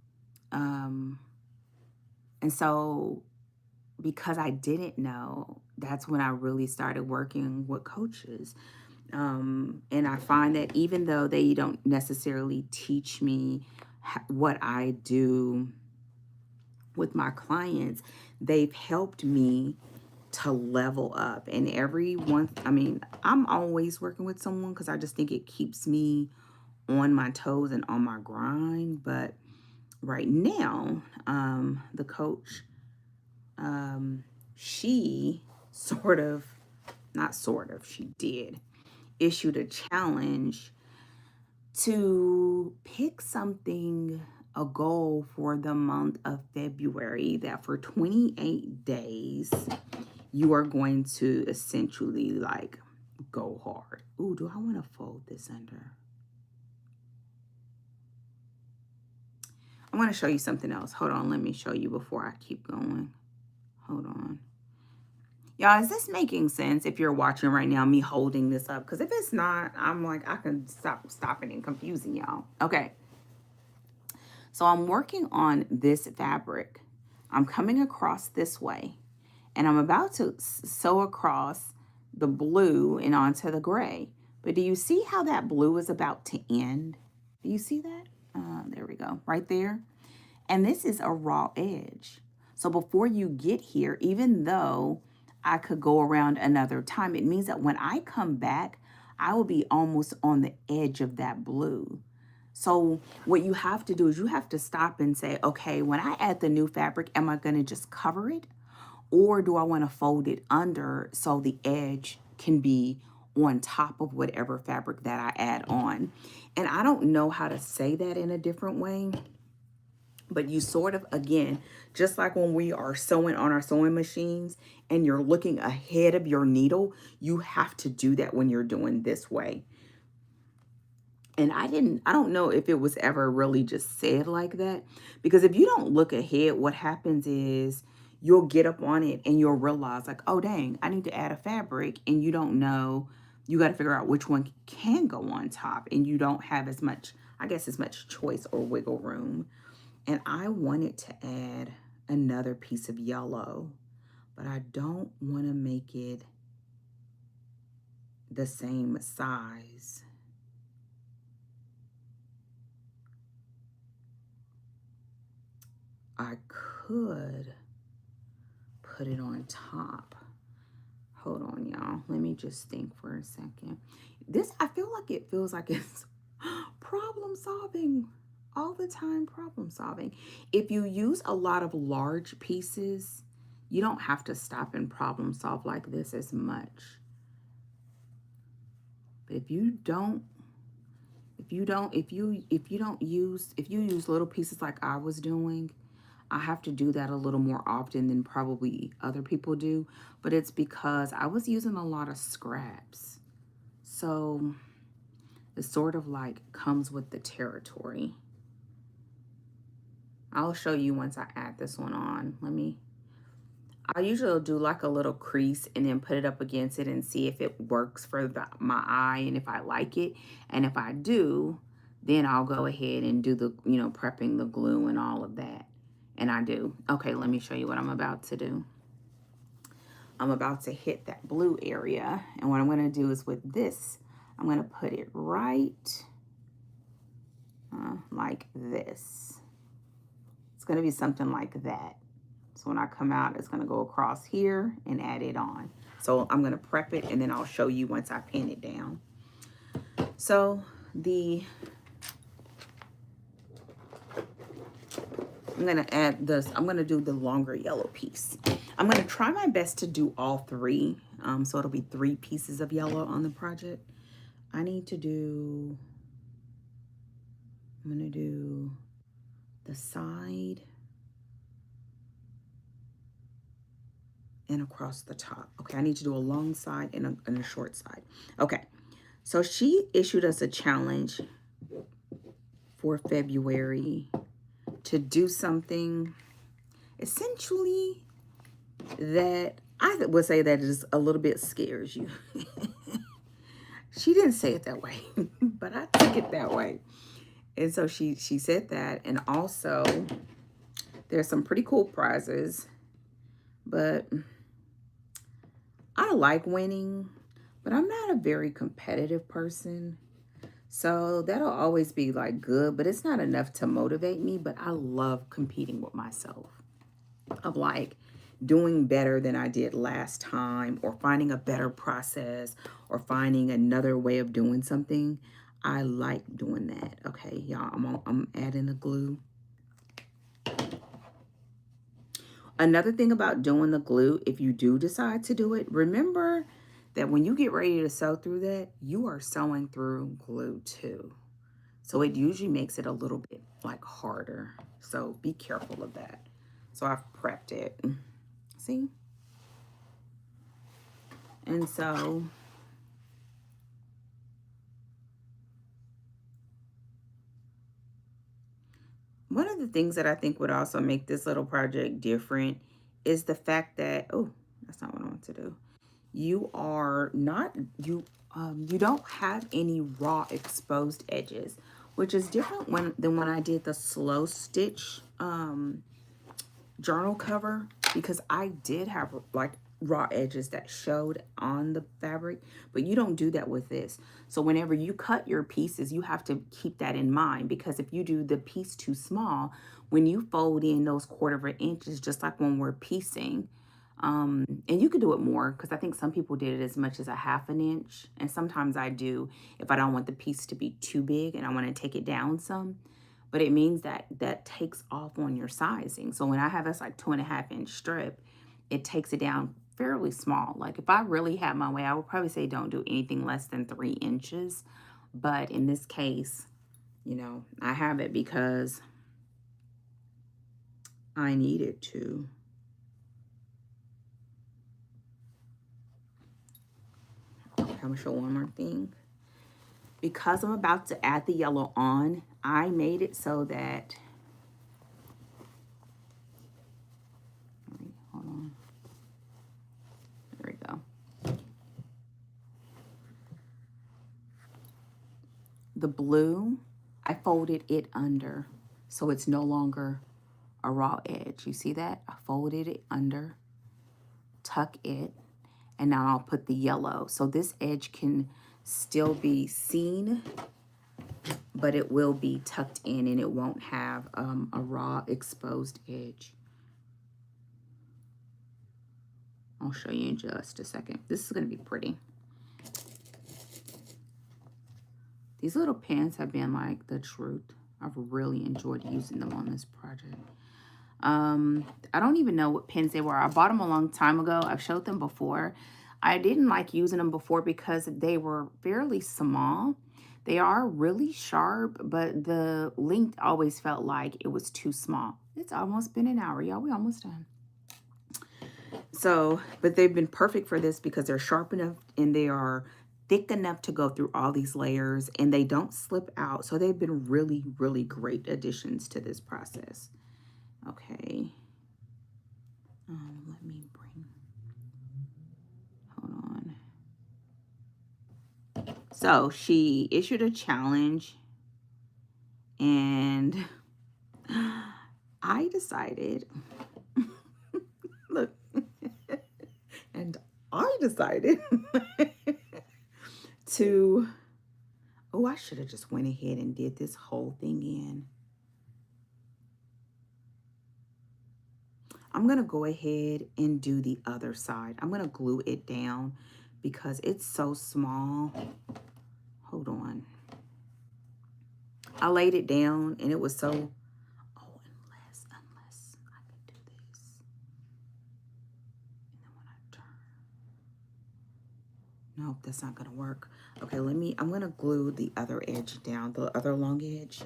um, and so because I didn't know, that's when I really started working with coaches. And I find that even though they don't necessarily teach me what I do with my clients, they've helped me to level up. And every one, I mean, I'm always working with someone because I just think it keeps me on my toes and on my grind. But right now, the coach, she sort of, not sort of, she did issued a challenge to pick something, a goal for the month of February, that for 28 days, you are going to essentially like go hard. Ooh, do I want to fold this under? I want to show you something else. Hold on, let me show you before I keep going. Hold on. Y'all, is this making sense if you're watching right now, me holding this up? Because if it's not, I'm like, I can stop stopping and confusing y'all. Okay. So I'm working on this fabric. I'm coming across this way. And I'm about to sew across the blue and onto the gray. But do you see how that blue is about to end? Do you see that? There we go. Right there. And this is a raw edge. So before you get here, even though I could go around another time, it means that when I come back, I will be almost on the edge of that blue. So what you have to do is you have to stop and say, okay, when I add the new fabric, am I going to just cover it? Or do I want to fold it under so the edge can be on top of whatever fabric that I add on? And I don't know how to say that in a different way. But you sort of, again, just like when we are sewing on our sewing machines and you're looking ahead of your needle, you have to do that when you're doing this way. And I don't know if it was ever really just said like that, because if you don't look ahead, what happens is you'll get up on it and you'll realize like, oh, dang, I need to add a fabric, and you don't know, you got to figure out which one can go on top, and you don't have as much, I guess, as much choice or wiggle room. And I wanted to add another piece of yellow, but I don't want to make it the same size. I could put it on top. Hold on, y'all. Let me just think for a second. This, I feel like it feels like it's problem solving. All the time problem solving. If you use a lot of large pieces, you don't have to stop and problem solve like this as much. But if you use little pieces like I was doing, I have to do that a little more often than probably other people do. But it's because I was using a lot of scraps. So it sort of like comes with the territory. I'll show you once I add this one on. I usually do like a little crease and then put it up against it and see if it works for my eye and if I like it. And if I do, then I'll go ahead and do the, prepping the glue and all of that. And I do. Okay, let me show you what I'm about to do. I'm about to hit that blue area. And what I'm going to do is with this, I'm going to put it right like this. It's going to be something like that. So when I come out, it's going to go across here and add it on. So I'm going to prep it, and then I'll show you once I pin it down. So I'm going to add this. I'm going to do the longer yellow piece. I'm going to try my best to do all three. So it'll be 3 pieces of yellow on the project. I need to do, I'm going to do the side and across the top. Okay, I need to do a long side and a short side. Okay, so she issued us a challenge for February to do something essentially that I would say that is a little bit scares you. She didn't say it that way, but I took it that way. And so she said that, and also there's some pretty cool prizes, but I like winning, but I'm not a very competitive person. So that'll always be like good, but it's not enough to motivate me. But I love competing with myself, of like doing better than I did last time, or finding a better process, or finding another way of doing something. I like doing that. Okay, y'all, I'm adding the glue. Another thing about doing the glue, if you do decide to do it, remember that when you get ready to sew through that, you are sewing through glue too. So it usually makes it a little bit like harder. So be careful of that. So I've prepped it. See? And so one of the things that I think would also make this little project different is the fact that, oh, that's not what I want to do. You don't have any raw exposed edges, which is different than when I did the slow stitch journal cover, because I did have like raw edges that showed on the fabric, but you don't do that with this. So whenever you cut your pieces, you have to keep that in mind, because if you do the piece too small, when you fold in those 1/4 inches, just like when we're piecing, and you could do it more, because I think some people did it as much as a 1/2 inch, and sometimes I do if I don't want the piece to be too big and I want to take it down some. But it means that that takes off on your sizing. So when I have this like 2.5 inch strip, it takes it down fairly small. Like if I really had my way, I would probably say don't do anything less than 3 inches. But in this case, you know, I have it because I needed to. Okay, I'm gonna show one more thing. Because I'm about to add the yellow on, I made it so that, hold on, there we go. The blue, I folded it under, so it's no longer a raw edge. You see that? I folded it under, tuck it, and now I'll put the yellow. So this edge can still be seen, but it will be tucked in and it won't have a raw exposed edge. I'll show you in just a second. This is going to be pretty. These little pens have been like the truth. I've really enjoyed using them on this project. I don't even know what pens they were. I bought them a long time ago. I've showed them before. I didn't like using them before because they were fairly small. They are really sharp, but the length always felt like it was too small. It's almost been an hour, y'all. We're almost done. So, but they've been perfect for this because they're sharp enough and they are thick enough to go through all these layers, and they don't slip out. So they've been really, really great additions to this process. Okay. Let me bring, hold on. So she issued a challenge, and I decided, look, and I decided to Oh, I should have just went ahead and did this whole thing in. I'm going to go ahead and do the other side. I'm going to glue it down because it's so small. Hold on. I laid it down and it was so, oh, unless I can do this. And then when I turn, nope, that's not going to work. Okay, I'm going to glue the other edge down, the other long edge.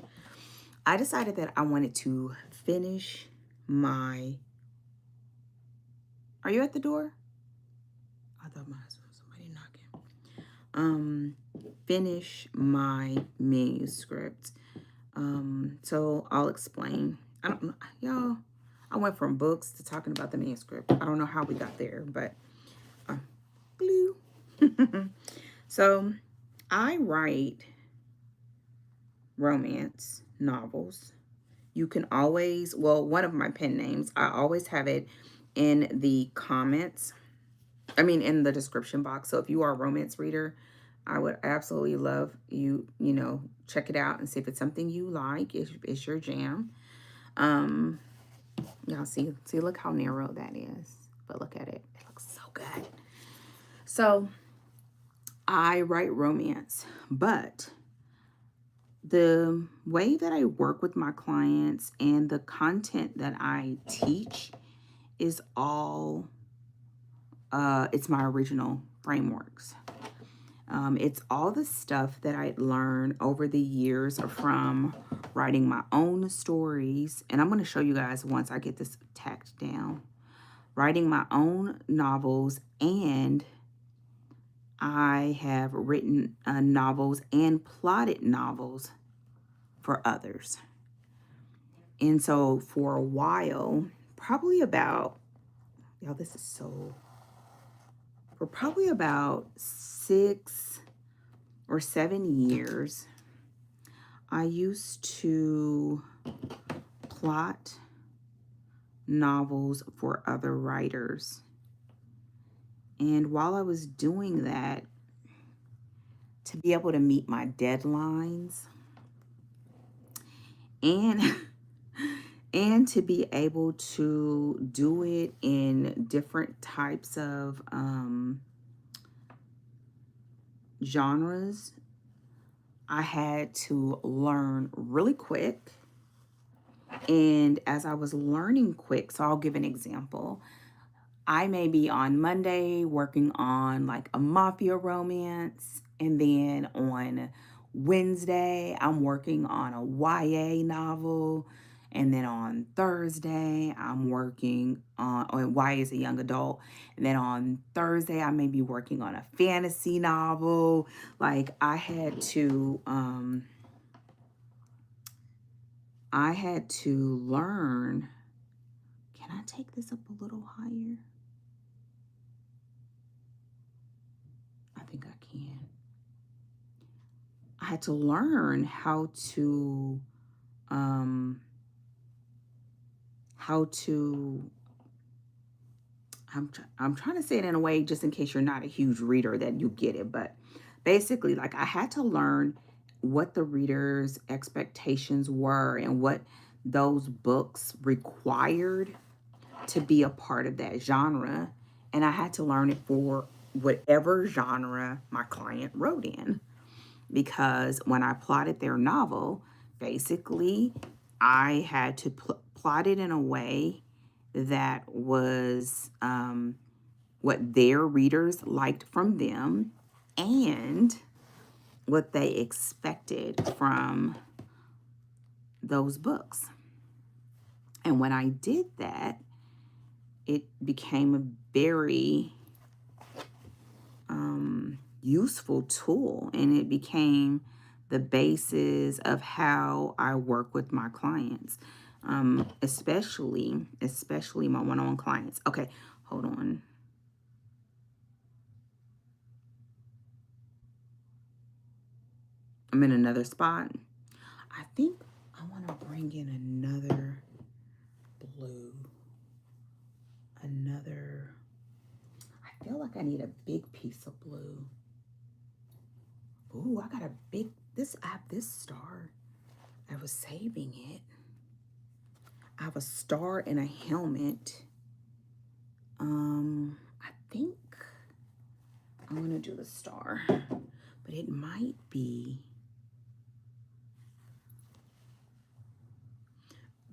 I decided that I wanted to finish my, are you at the door? I thought my husband was somebody knocking. Finish my manuscript. So I'll explain. I don't know, y'all. I went from books to talking about the manuscript. I don't know how we got there, but blue. So I write romance novels. You can always, well, one of my pen names, I always have it in the comments. I mean, in the description box. So if you are a romance reader, I would absolutely love you, check it out and see if it's something you like. It's your jam. Y'all see, look how narrow that is. But look at it. It looks so good. So I write romance, but the way that I work with my clients and the content that I teach is all, it's my original frameworks. It's all the stuff that I learned over the years from writing my own stories. And I'm going to show you guys once I get this tacked down. Writing my own novels, and I have written novels and plotted novels for others. And so for a while, probably about, y'all, this is so, for probably about 6 or 7 years, I used to plot novels for other writers. And while I was doing that, to be able to meet my deadlines and and to be able to do it in different types of genres, I had to learn really quick. And as I was learning quick, so I'll give an example. I may be on Monday working on like a mafia romance, and then on Wednesday I'm working on a YA novel, and then on Thursday I'm working on YA is a young adult, and then on Thursday I may be working on a fantasy novel. Like I had to learn. Can I take this up a little higher? I think I can. I had to learn how to I'm trying to say it in a way just in case you're not a huge reader that you get it, but basically like I had to learn what the reader's expectations were and what those books required to be a part of that genre, and I had to learn it for whatever genre my client wrote in. Because when I plotted their novel, basically, I had to plot it in a way that was what their readers liked from them and what they expected from those books. And when I did that, it became a very useful tool, and it became the basis of how I work with my clients, especially my one-on-one clients. Okay, hold on. I'm in another spot. I think I want to bring in another blue. I feel like I need a big piece of blue. Ooh, I got a big I have this star. I was saving it. I have a star and a helmet. I think I want to do the star, but it might be.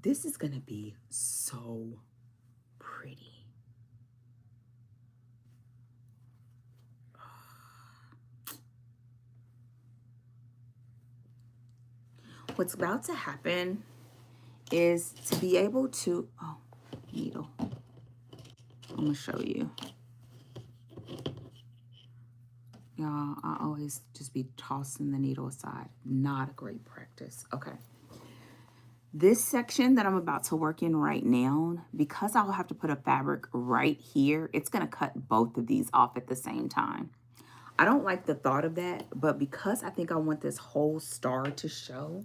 This is going to be so pretty. What's about to happen is to be able to, oh, needle. I'm going to show you. Y'all, I always just be tossing the needle aside. Not a great practice. Okay. This section that I'm about to work in right now, because I'll have to put a fabric right here, it's going to cut both of these off at the same time. I don't like the thought of that, but because I think I want this whole star to show,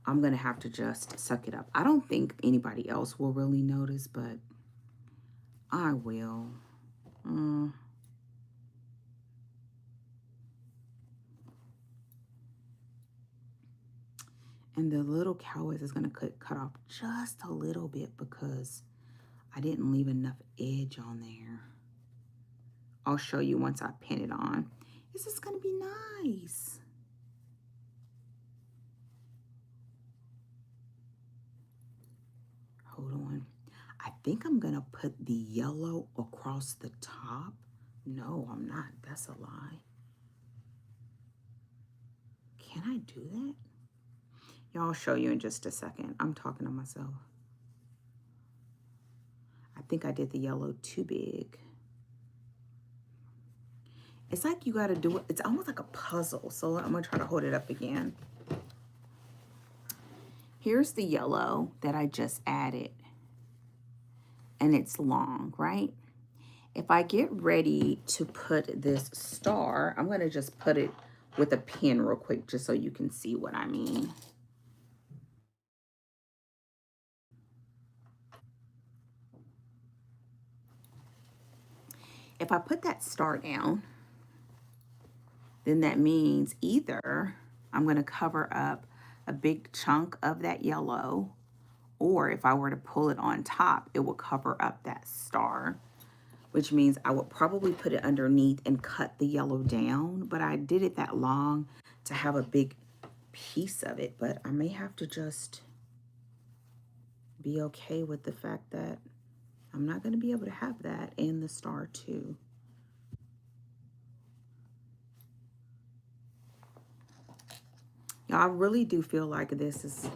I'm going to have to just suck it up. I don't think anybody else will really notice, but I will. And the little cowboys is going to cut off just a little bit because I didn't leave enough edge on there. I'll show you once I pin it on. This is going to be nice. Hold on. I think I'm going to put the yellow across the top. No, I'm not. That's a lie. Can I do that? Y'all, I'll show you in just a second. I'm talking to myself. I think I did the yellow too big. It's like you got to do it. It's almost like a puzzle. So I'm going to try to hold it up again. Here's the yellow that I just added. And it's long, right? If I get ready to put this star, I'm going to just put it with a pen real quick just so you can see what I mean. If I put that star down, then that means either I'm going to cover up a big chunk of that yellow, or if I were to pull it on top, it will cover up that star, which means I would probably put it underneath and cut the yellow down, but I did it that long to have a big piece of it, but I may have to just be okay with the fact that I'm not going to be able to have that and the star too. Y'all, I really do feel like this is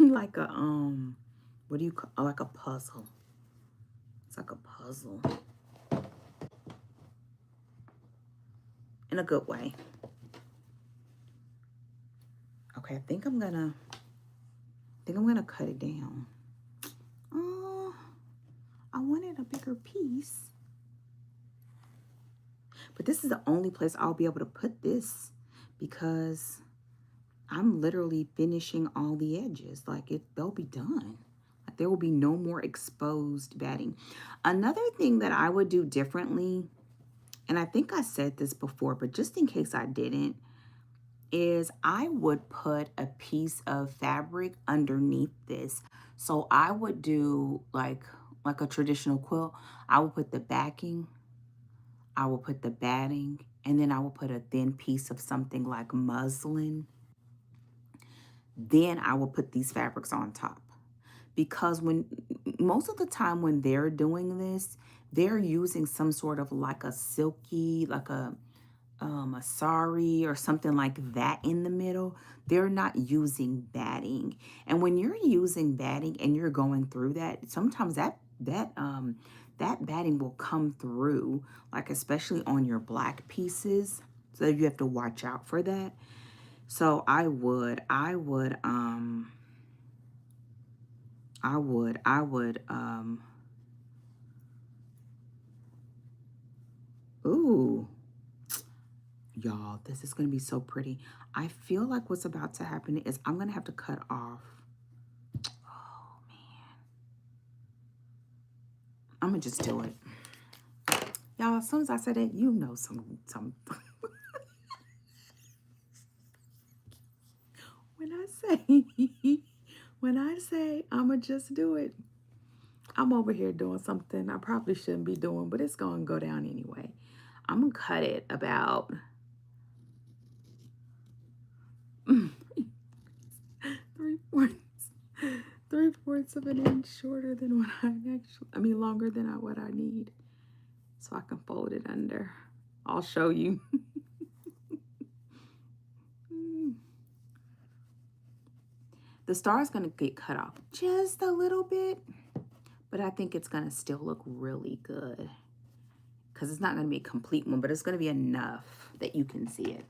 like a, what do you call, like a puzzle. It's like a puzzle. In a good way. Okay, I think I'm gonna cut it down. Oh, I wanted a bigger piece. But this is the only place I'll be able to put this because I'm literally finishing all the edges. Like they'll be done. Like there will be no more exposed batting. Another thing that I would do differently, and I think I said this before, but just in case I didn't, is I would put a piece of fabric underneath this. So I would do like a traditional quilt. I would put the backing, I will put the batting, and then I will put a thin piece of something like muslin. Then I will put these fabrics on top. Because most of the time when they're doing this, they're using some sort of like a silky, like a sari or something like that in the middle. They're not using batting. And when you're using batting and you're going through that, sometimes that batting will come through, like especially on your black pieces. So you have to watch out for that. So I would ooh, y'all, this is going to be so pretty. I feel like what's about to happen is I'm going to have to cut off. Oh, man. I'm going to just do it. Y'all, as soon as I said it, you know some. when I say, when I say I'ma just do it, I'm over here doing something I probably shouldn't be doing, but it's gonna go down anyway. I'm gonna cut it about 3/4, 3/4 of an inch shorter than what I actually, I mean longer than what I need. So I can fold it under. I'll show you. The star is gonna get cut off just a little bit, but I think it's gonna still look really good because it's not gonna be a complete one, but it's gonna be enough that you can see it.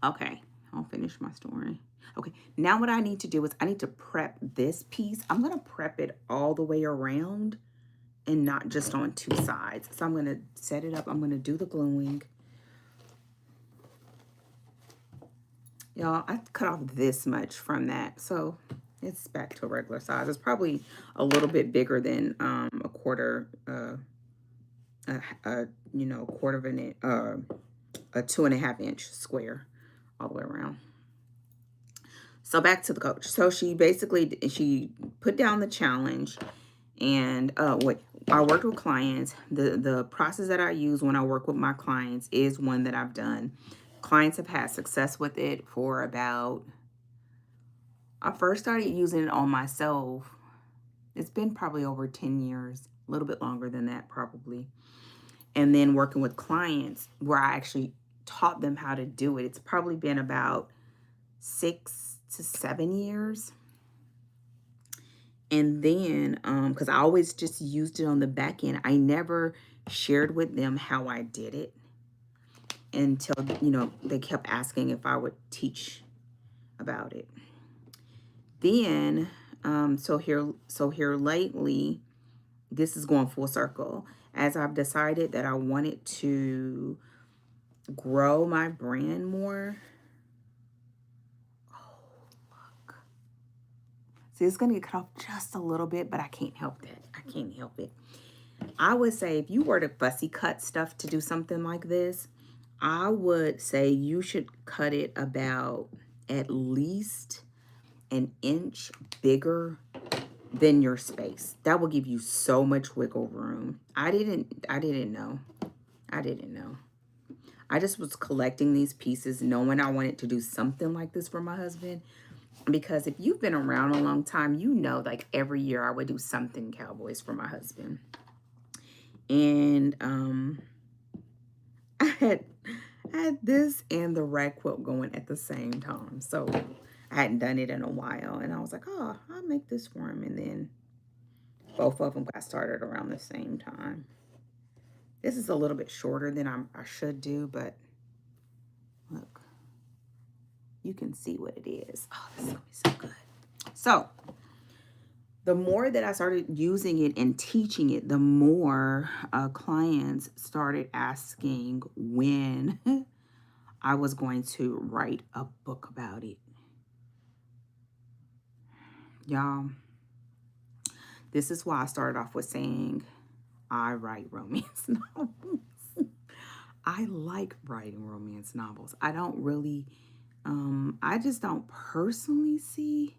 Okay, I'll finish my story. Okay, now what I need to do is I need to prep this piece. I'm gonna prep it all the way around and not just on two sides. So I'm gonna set it up. I'm gonna do the gluing. Y'all, I cut off this much from that, so it's back to a regular size. It's probably a little bit bigger than a quarter, you know, quarter of an inch, a 2.5 inch square all the way around. So back to the coach. So she basically, she put down the challenge, and what I worked with clients, the process that I use when I work with my clients is one that I've done. Clients have had success with it for about, I first started using it on myself. It's been probably over 10 years, a little bit longer than that probably. And then working with clients where I actually taught them how to do it, it's probably been about 6 to 7 years. And then, because I always just used it on the back end, I never shared with them how I did it until, you know, they kept asking if I would teach about it. Then, so here lately, this is going full circle, as I've decided that I wanted to grow my brand more. Oh, look. See, it's going to get cut off just a little bit, but I can't help that. I can't help it. I would say if you were to fussy cut stuff to do something like this, I would say you should cut it about at least an inch bigger than your space. That will give you so much wiggle room. I didn't know. I just was collecting these pieces knowing I wanted to do something like this for my husband. Because if you've been around a long time, you know, like every year I would do something cowboys for my husband. And I had this and the rag quilt going at the same time. So I hadn't done it in a while. And I was like, oh, I'll make this for him. And then both of them got started around the same time. This is a little bit shorter than I should do, but look, you can see what it is. Oh, this is going to be so good. So the more that I started using it and teaching it, the more clients started asking when I was going to write a book about it. Y'all, this is why I started off with saying I write romance novels. I like writing romance novels. I don't really, I just don't personally see.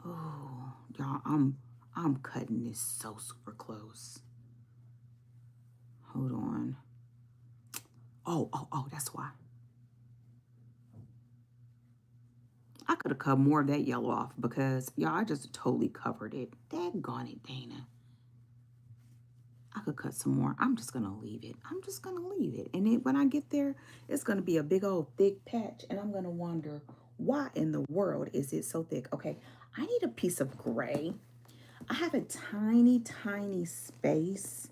Oh, y'all, I'm cutting this so super close. Hold on. Oh, that's why. I could have cut more of that yellow off because, y'all, I just totally covered it. Daggone it, Dana. I could cut some more. I'm just going to leave it. I'm just going to leave it. And then when I get there, it's going to be a big old thick patch. And I'm going to wonder, why in the world is it so thick? Okay, I need a piece of gray. I have a tiny, tiny space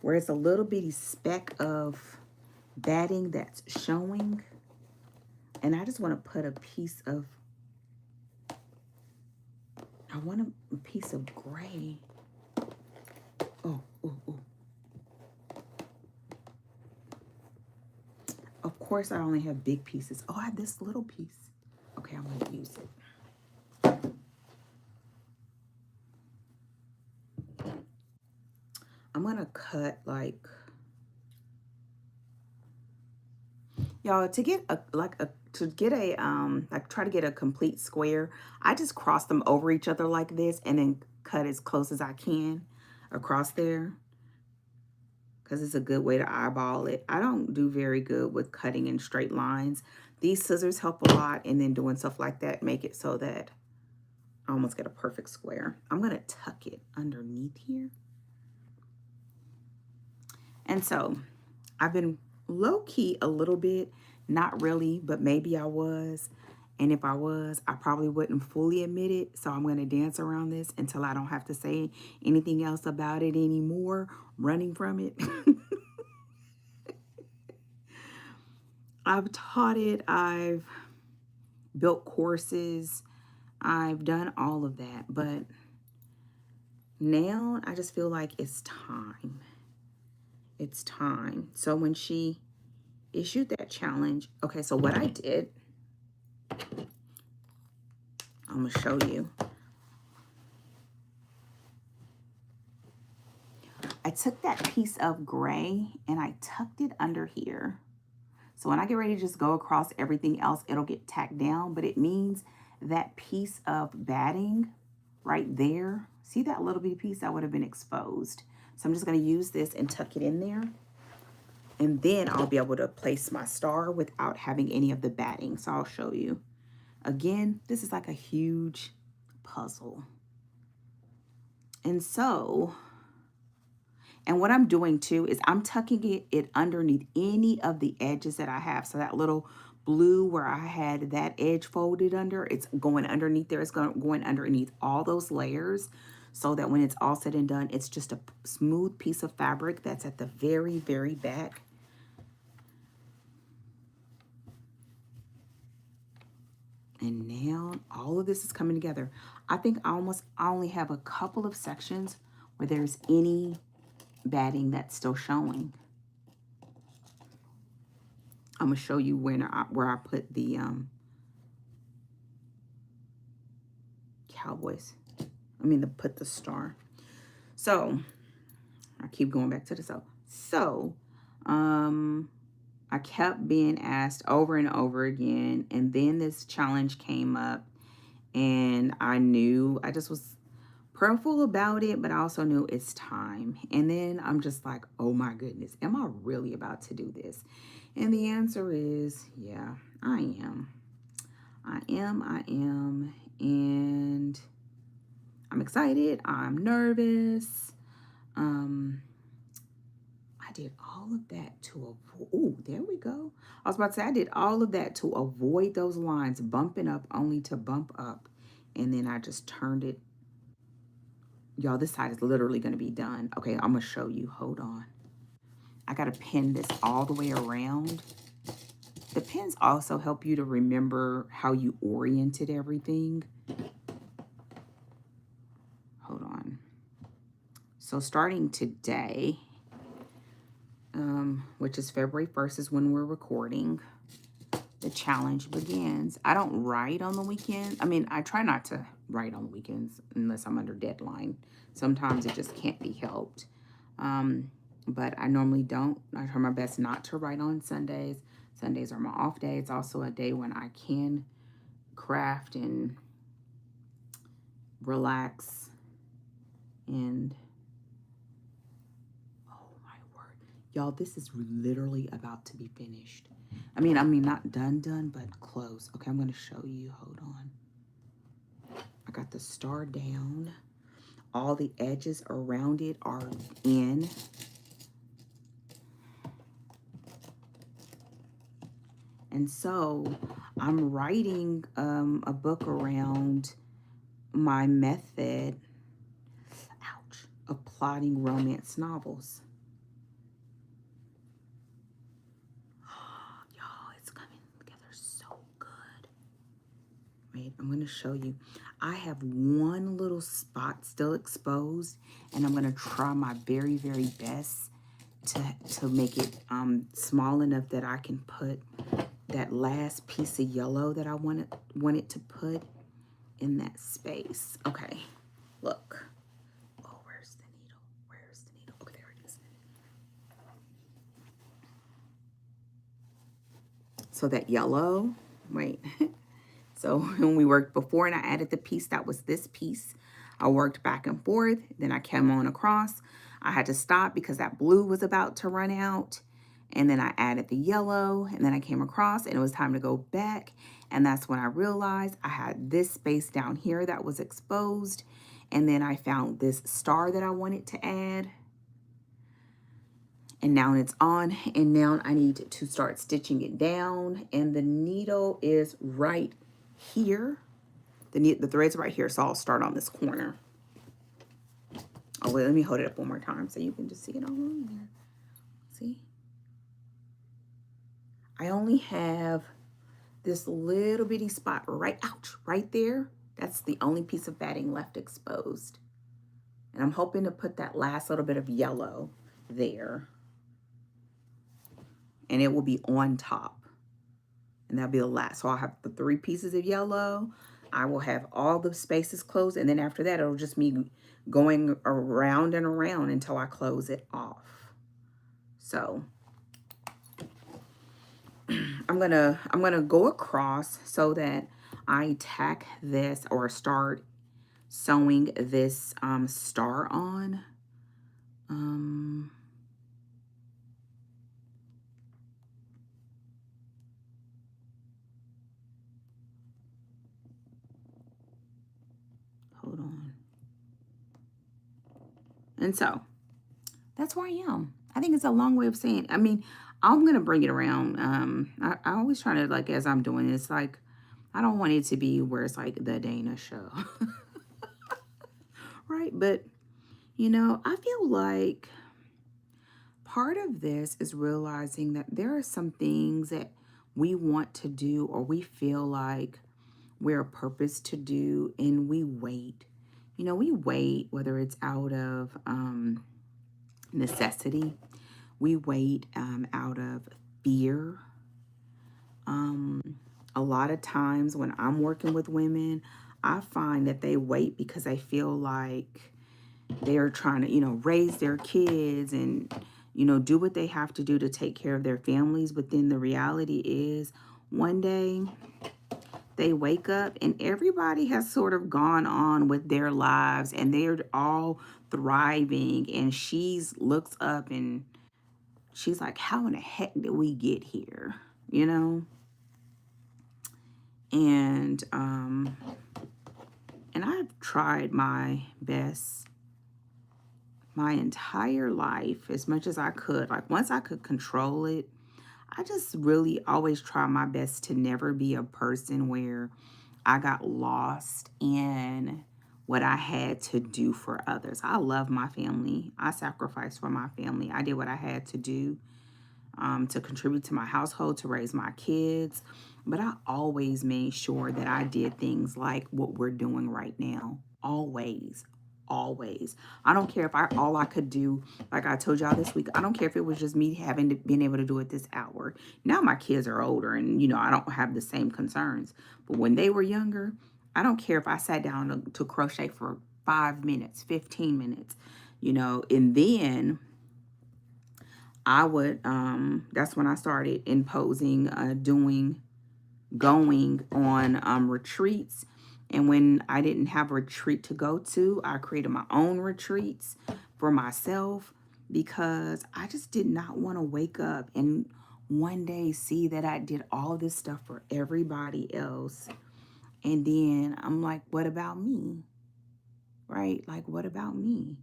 where it's a little bitty speck of batting that's showing. And I just want to put a piece of, I want a piece of gray. Oh. Of course, I only have big pieces. Oh, I have this little piece. Okay, I'm going to use it. I'm going to cut like, Y'all, to get a like try to get a complete square, I just cross them over each other like this and then cut as close as I can across there, because it's a good way to eyeball it. I don't do very good with cutting in straight lines. These scissors help a lot, and then doing stuff like that make it so that I almost get a perfect square. I'm gonna tuck it underneath here. And so I've been low-key a little bit, not really, but maybe I was. And if I was, I probably wouldn't fully admit it. So I'm going to dance around this until I don't have to say anything else about it anymore, running from it. I've taught it. I've built courses. I've done all of that. But now I just feel like it's time. It's time. So when she issued that challenge, okay, so what I did, I'm going to show you. I took that piece of gray and I tucked it under here. So when I get ready to just go across everything else, it'll get tacked down, but it means that piece of batting right there, see that little bitty piece that would have been exposed. So I'm just going to use this and tuck it in there. And then I'll be able to place my star without having any of the batting. So I'll show you. Again, this is like a huge puzzle. And so, and what I'm doing too is I'm tucking it underneath any of the edges that I have. So that little blue where I had that edge folded under, it's going underneath there. It's going underneath all those layers so that when it's all said and done, it's just a smooth piece of fabric that's at the very, very back. And now all of this is coming together. I think I only have a couple of sections where there's any batting that's still showing. I'm gonna show you where I put the cowboys. Put the star. So I keep going back to the so I kept being asked over and over again, and then this challenge came up, and I just was prayerful about it, but I also knew it's time. And then I'm just like, oh my goodness, am I really about to do this? And the answer is, yeah, I am. And I'm excited. I'm nervous. I did all of that to avoid, oh, there we go. I was about to say, I did all of that to avoid those lines bumping up only to bump up. And then I just turned it. Y'all, this side is literally going to be done. Okay, I'm going to show you. Hold on. I got to pin this all the way around. The pins also help you to remember how you oriented everything. Hold on. So starting today, which is February 1st is when we're recording, the challenge begins. I don't write on the weekend. I try not to write on the weekends unless I'm under deadline. Sometimes it just can't be helped. But I normally don't. I try my best not to write on Sundays. Sundays are my off day. It's also a day when I can craft and relax. And oh my word. Y'all, this is literally about to be finished. Not done, but close. Okay, I'm going to show you. Hold on. I got the star down. All the edges around it are in. And so I'm writing a book around my method, ouch, of plotting romance novels. Y'all, it's coming together so good. Wait, I'm going to show you. I have one little spot still exposed, and I'm going to try my very, very best to make it small enough that I can put that last piece of yellow that I wanted to put in that space. Okay, look. Oh, where's the needle? Where's the needle? Okay, there it is. So that yellow, wait. So when we worked before and I added the piece, that was this piece. I worked back and forth, then I came on across. I had to stop because that blue was about to run out. And then I added the yellow, and then I came across and it was time to go back. And that's when I realized I had this space down here that was exposed. And then I found this star that I wanted to add. And now it's on, and now I need to start stitching it down. And the needle is right here. The thread's right here, so I'll start on this corner. Oh, wait, let me hold it up one more time so you can just see it all on there. See? I only have this little bitty spot right there. That's the only piece of batting left exposed. And I'm hoping to put that last little bit of yellow there. And it will be on top. And that'll be the last. So I'll have the 3 pieces of yellow. I will have all the spaces closed. And then after that, it'll just be going around and around until I close it off. So I'm gonna go across so that I tack this or start sewing this star on. Hold on. And so that's where I am. I think it's a long way of saying, I mean, I'm going to bring it around. I always try to, like, as I'm doing it, it's like, I don't want it to be where it's like the Dana show. Right? But, you know, I feel like part of this is realizing that there are some things that we want to do or we feel like we're purposed to do, and we wait. You know, we wait, whether it's out of necessity, we wait out of fear. A lot of times when I'm working with women, I find that they wait because they feel like they're trying to, you know, raise their kids and, you know, do what they have to do to take care of their families. But then the reality is one day they wake up and everybody has sort of gone on with their lives and they're all thriving. And she looks up and she's like, how in the heck did we get here? You know? And I've tried my best my entire life as much as I could. Like once I could control it, I just really always try my best to never be a person where I got lost in what I had to do for others. I love my family. I sacrificed for my family. I did what I had to do to contribute to my household, to raise my kids. But I always made sure that I did things like what we're doing right now. Always. Always. I don't care if all I could do, like I told y'all this week, I don't care if it was just me been able to do it this hour. Now my kids are older and, you know, I don't have the same concerns. But when they were younger, I don't care if I sat down to crochet for 5 minutes, 15 minutes, you know, and then I would, that's when I started imposing, going on retreats. And when I didn't have a retreat to go to, I created my own retreats for myself because I just did not want to wake up and one day see that I did all this stuff for everybody else. And then I'm like, what about me? Right? Like, what about me?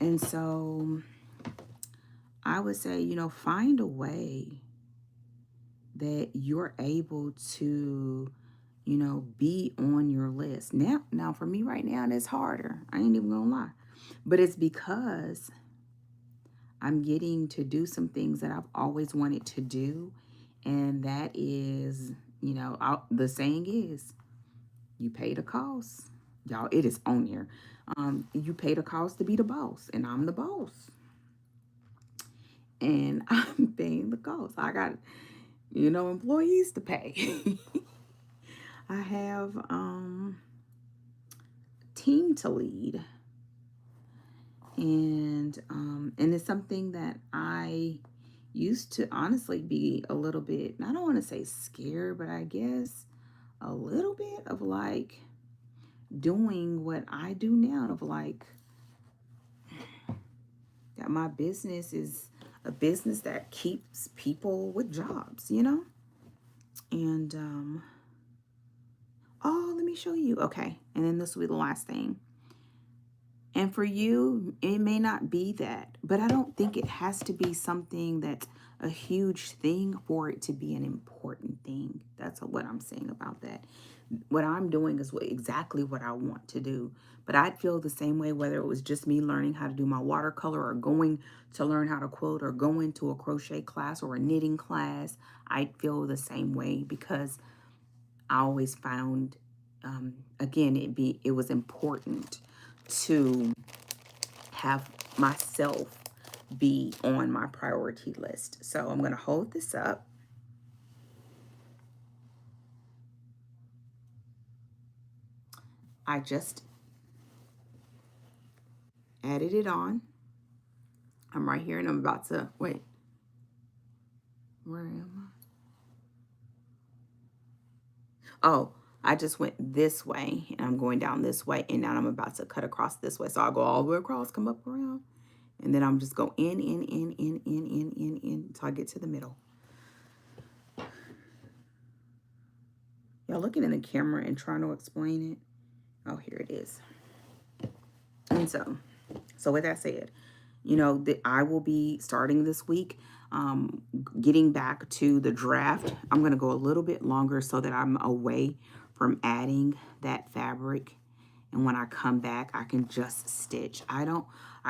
And so I would say, you know, find a way that you're able to, you know, be on your list. Now for me right now, it's harder. I ain't even gonna lie. But it's because I'm getting to do some things that I've always wanted to do. And that is, you know, the saying is, you pay the cost. Y'all, it is on here. You pay the cost to be the boss. And I'm the boss. And I'm paying the cost. I got, you know, employees to pay. I have team to lead. And it's something that I, used to honestly be a little bit, I don't want to say scared, but I guess a little bit of like doing what I do now, of like that my business is a business that keeps people with jobs, you know? And oh, let me show you. Okay. And then this will be the last thing. And for you, it may not be that, but I don't think it has to be something that's a huge thing for it to be an important thing. That's what I'm saying about that. What I'm doing is exactly what I want to do. But I'd feel the same way whether it was just me learning how to do my watercolor or going to learn how to quilt or going to a crochet class or a knitting class. I'd feel the same way because I always found, again, it was important to have myself be on my priority list. So I'm going to hold this up. I just added it on. I'm right here and I'm about to, wait, where am I? Oh, I just went this way and I'm going down this way and now I'm about to cut across this way. So I'll go all the way across, come up around, and then I'm just go in until I get to the middle. Y'all looking in the camera and trying to explain it. Oh, here it is. And so with that said, you know, I will be starting this week, getting back to the draft. I'm going to go a little bit longer so that I'm away from adding that fabric. And when I come back, I can just stitch. I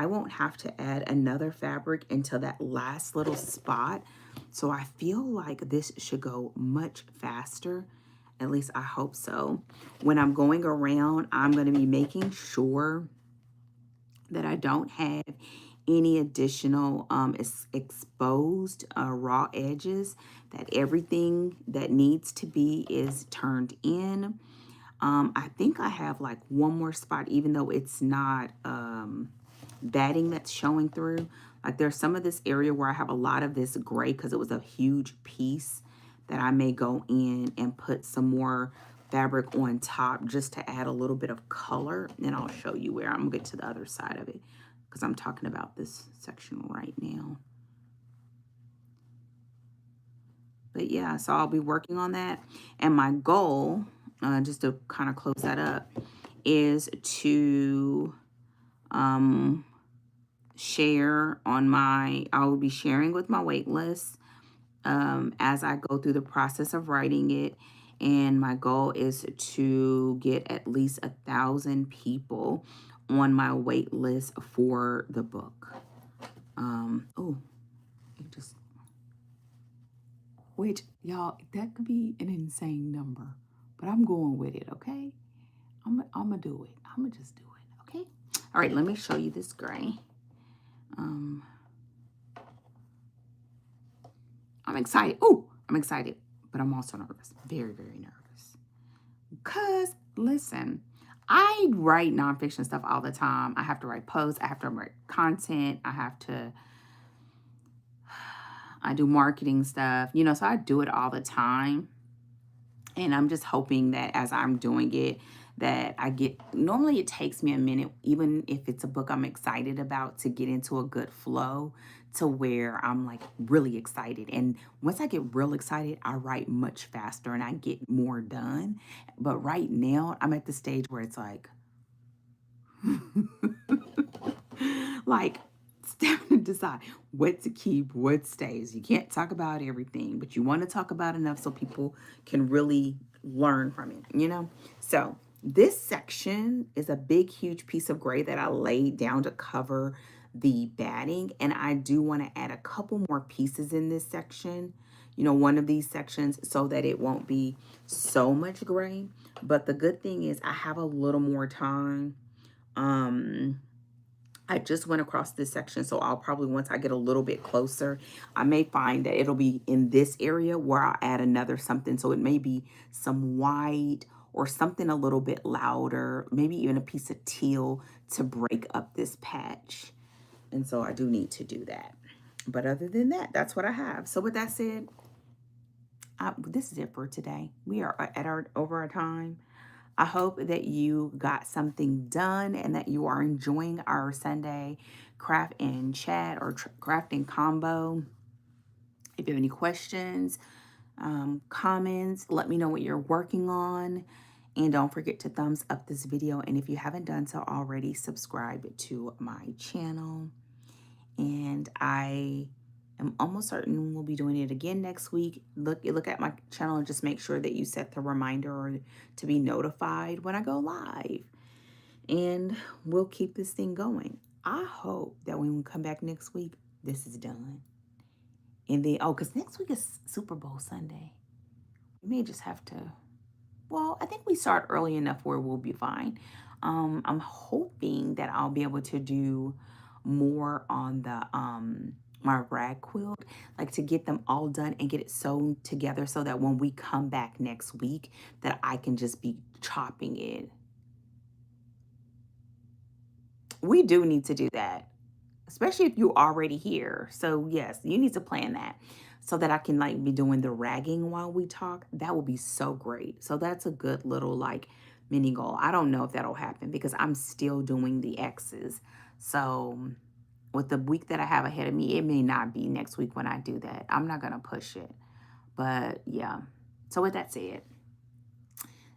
won't have to add another fabric until that last little spot. So I feel like this should go much faster. At least I hope so. When I'm going around, I'm going to be making sure that I don't have any additional exposed raw edges, that everything that needs to be is turned in. I think I have like one more spot, even though it's not batting that's showing through. Like there's some of this area where I have a lot of this gray because it was a huge piece that I may go in and put some more fabric on top just to add a little bit of color. And I'll show you where. I'm gonna get to the other side of it because I'm talking about this section right now. But yeah, so I'll be working on that. And my goal, just to kind of close that up, is to share on I will be sharing with my wait list as I go through the process of writing it. And my goal is to get at least 1,000 people on my wait list for the book. Oh, it just, which y'all, that could be an insane number, but I'm going with it, okay? I'm gonna do it. I'm gonna just do it, okay? All right, let me show you this gray. I'm excited. Oh, I'm excited, but I'm also nervous. Very, very nervous. Because, listen, I write nonfiction stuff all the time. I have to write posts. I have to write content. I do marketing stuff, you know, so I do it all the time. And I'm just hoping that as I'm doing it, that I get, normally it takes me a minute, even if it's a book I'm excited about, to get into a good flow to where I'm like really excited. And once I get real excited, I write much faster and I get more done. But right now I'm at the stage where it's like, like, step to decide what to keep, what stays. You can't talk about everything, but you want to talk about enough so people can really learn from it, you know? So this section is a big, huge piece of gray that I laid down to cover the batting. And I do want to add a couple more pieces in this section, you know, one of these sections, so that it won't be so much gray. But the good thing is I have a little more time. I just went across this section, so I'll probably, once I get a little bit closer, I may find that it'll be in this area where I'll add another something. So it may be some white or something a little bit louder, maybe even a piece of teal to break up this patch. And so I do need to do that. But other than that, that's what I have. So with that said, this is it for today. We are at our over our time. I hope that you got something done and that you are enjoying our Sunday craft and chat or crafting combo. If you have any questions, comments, let me know what you're working on. And don't forget to thumbs up this video. And if you haven't done so already, subscribe to my channel. And I am almost certain we'll be doing it again next week. Look at my channel and just make sure that you set the reminder to be notified when I go live. And we'll keep this thing going. I hope that when we come back next week, this is done. And then, oh, because next week is Super Bowl Sunday. We may just have to, well, I think we start early enough where we'll be fine. I'm hoping that I'll be able to do more on the my rag quilt, like to get them all done and get it sewn together so that when we come back next week that I can just be chopping it. We do need to do that, especially if you're already here. So yes, you need to plan that so that I can like be doing the ragging while we talk. That would be so great. So that's a good little like mini goal. I don't know if that'll happen because I'm still doing the X's. So with the week that I have ahead of me, it may not be next week when I do that. I'm not going to push it. But yeah. So with that said,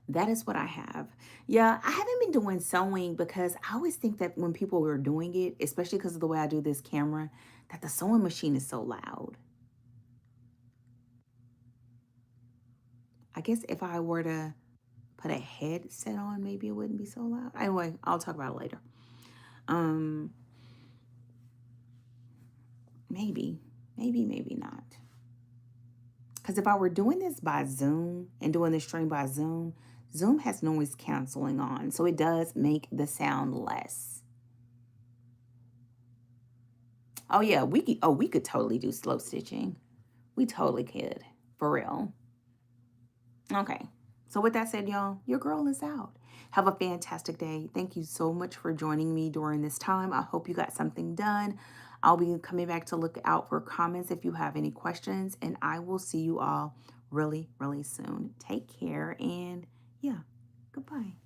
that is what I have. Yeah, I haven't been doing sewing because I always think that when people are doing it, especially because of the way I do this camera, that the sewing machine is so loud. I guess if I were to put a headset on, maybe it wouldn't be so loud. Anyway, I'll talk about it later. Um, maybe not. Because if I were doing this by Zoom and doing the stream by Zoom, Zoom has noise canceling on, so it does make the sound less. Oh yeah, we could totally do slow stitching. We totally could. For real. Okay. So with that said, y'all, your girl is out. Have a fantastic day. Thank you so much for joining me during this time. I hope you got something done. I'll be coming back to look out for comments if you have any questions, and I will see you all really, really soon. Take care, and yeah, goodbye.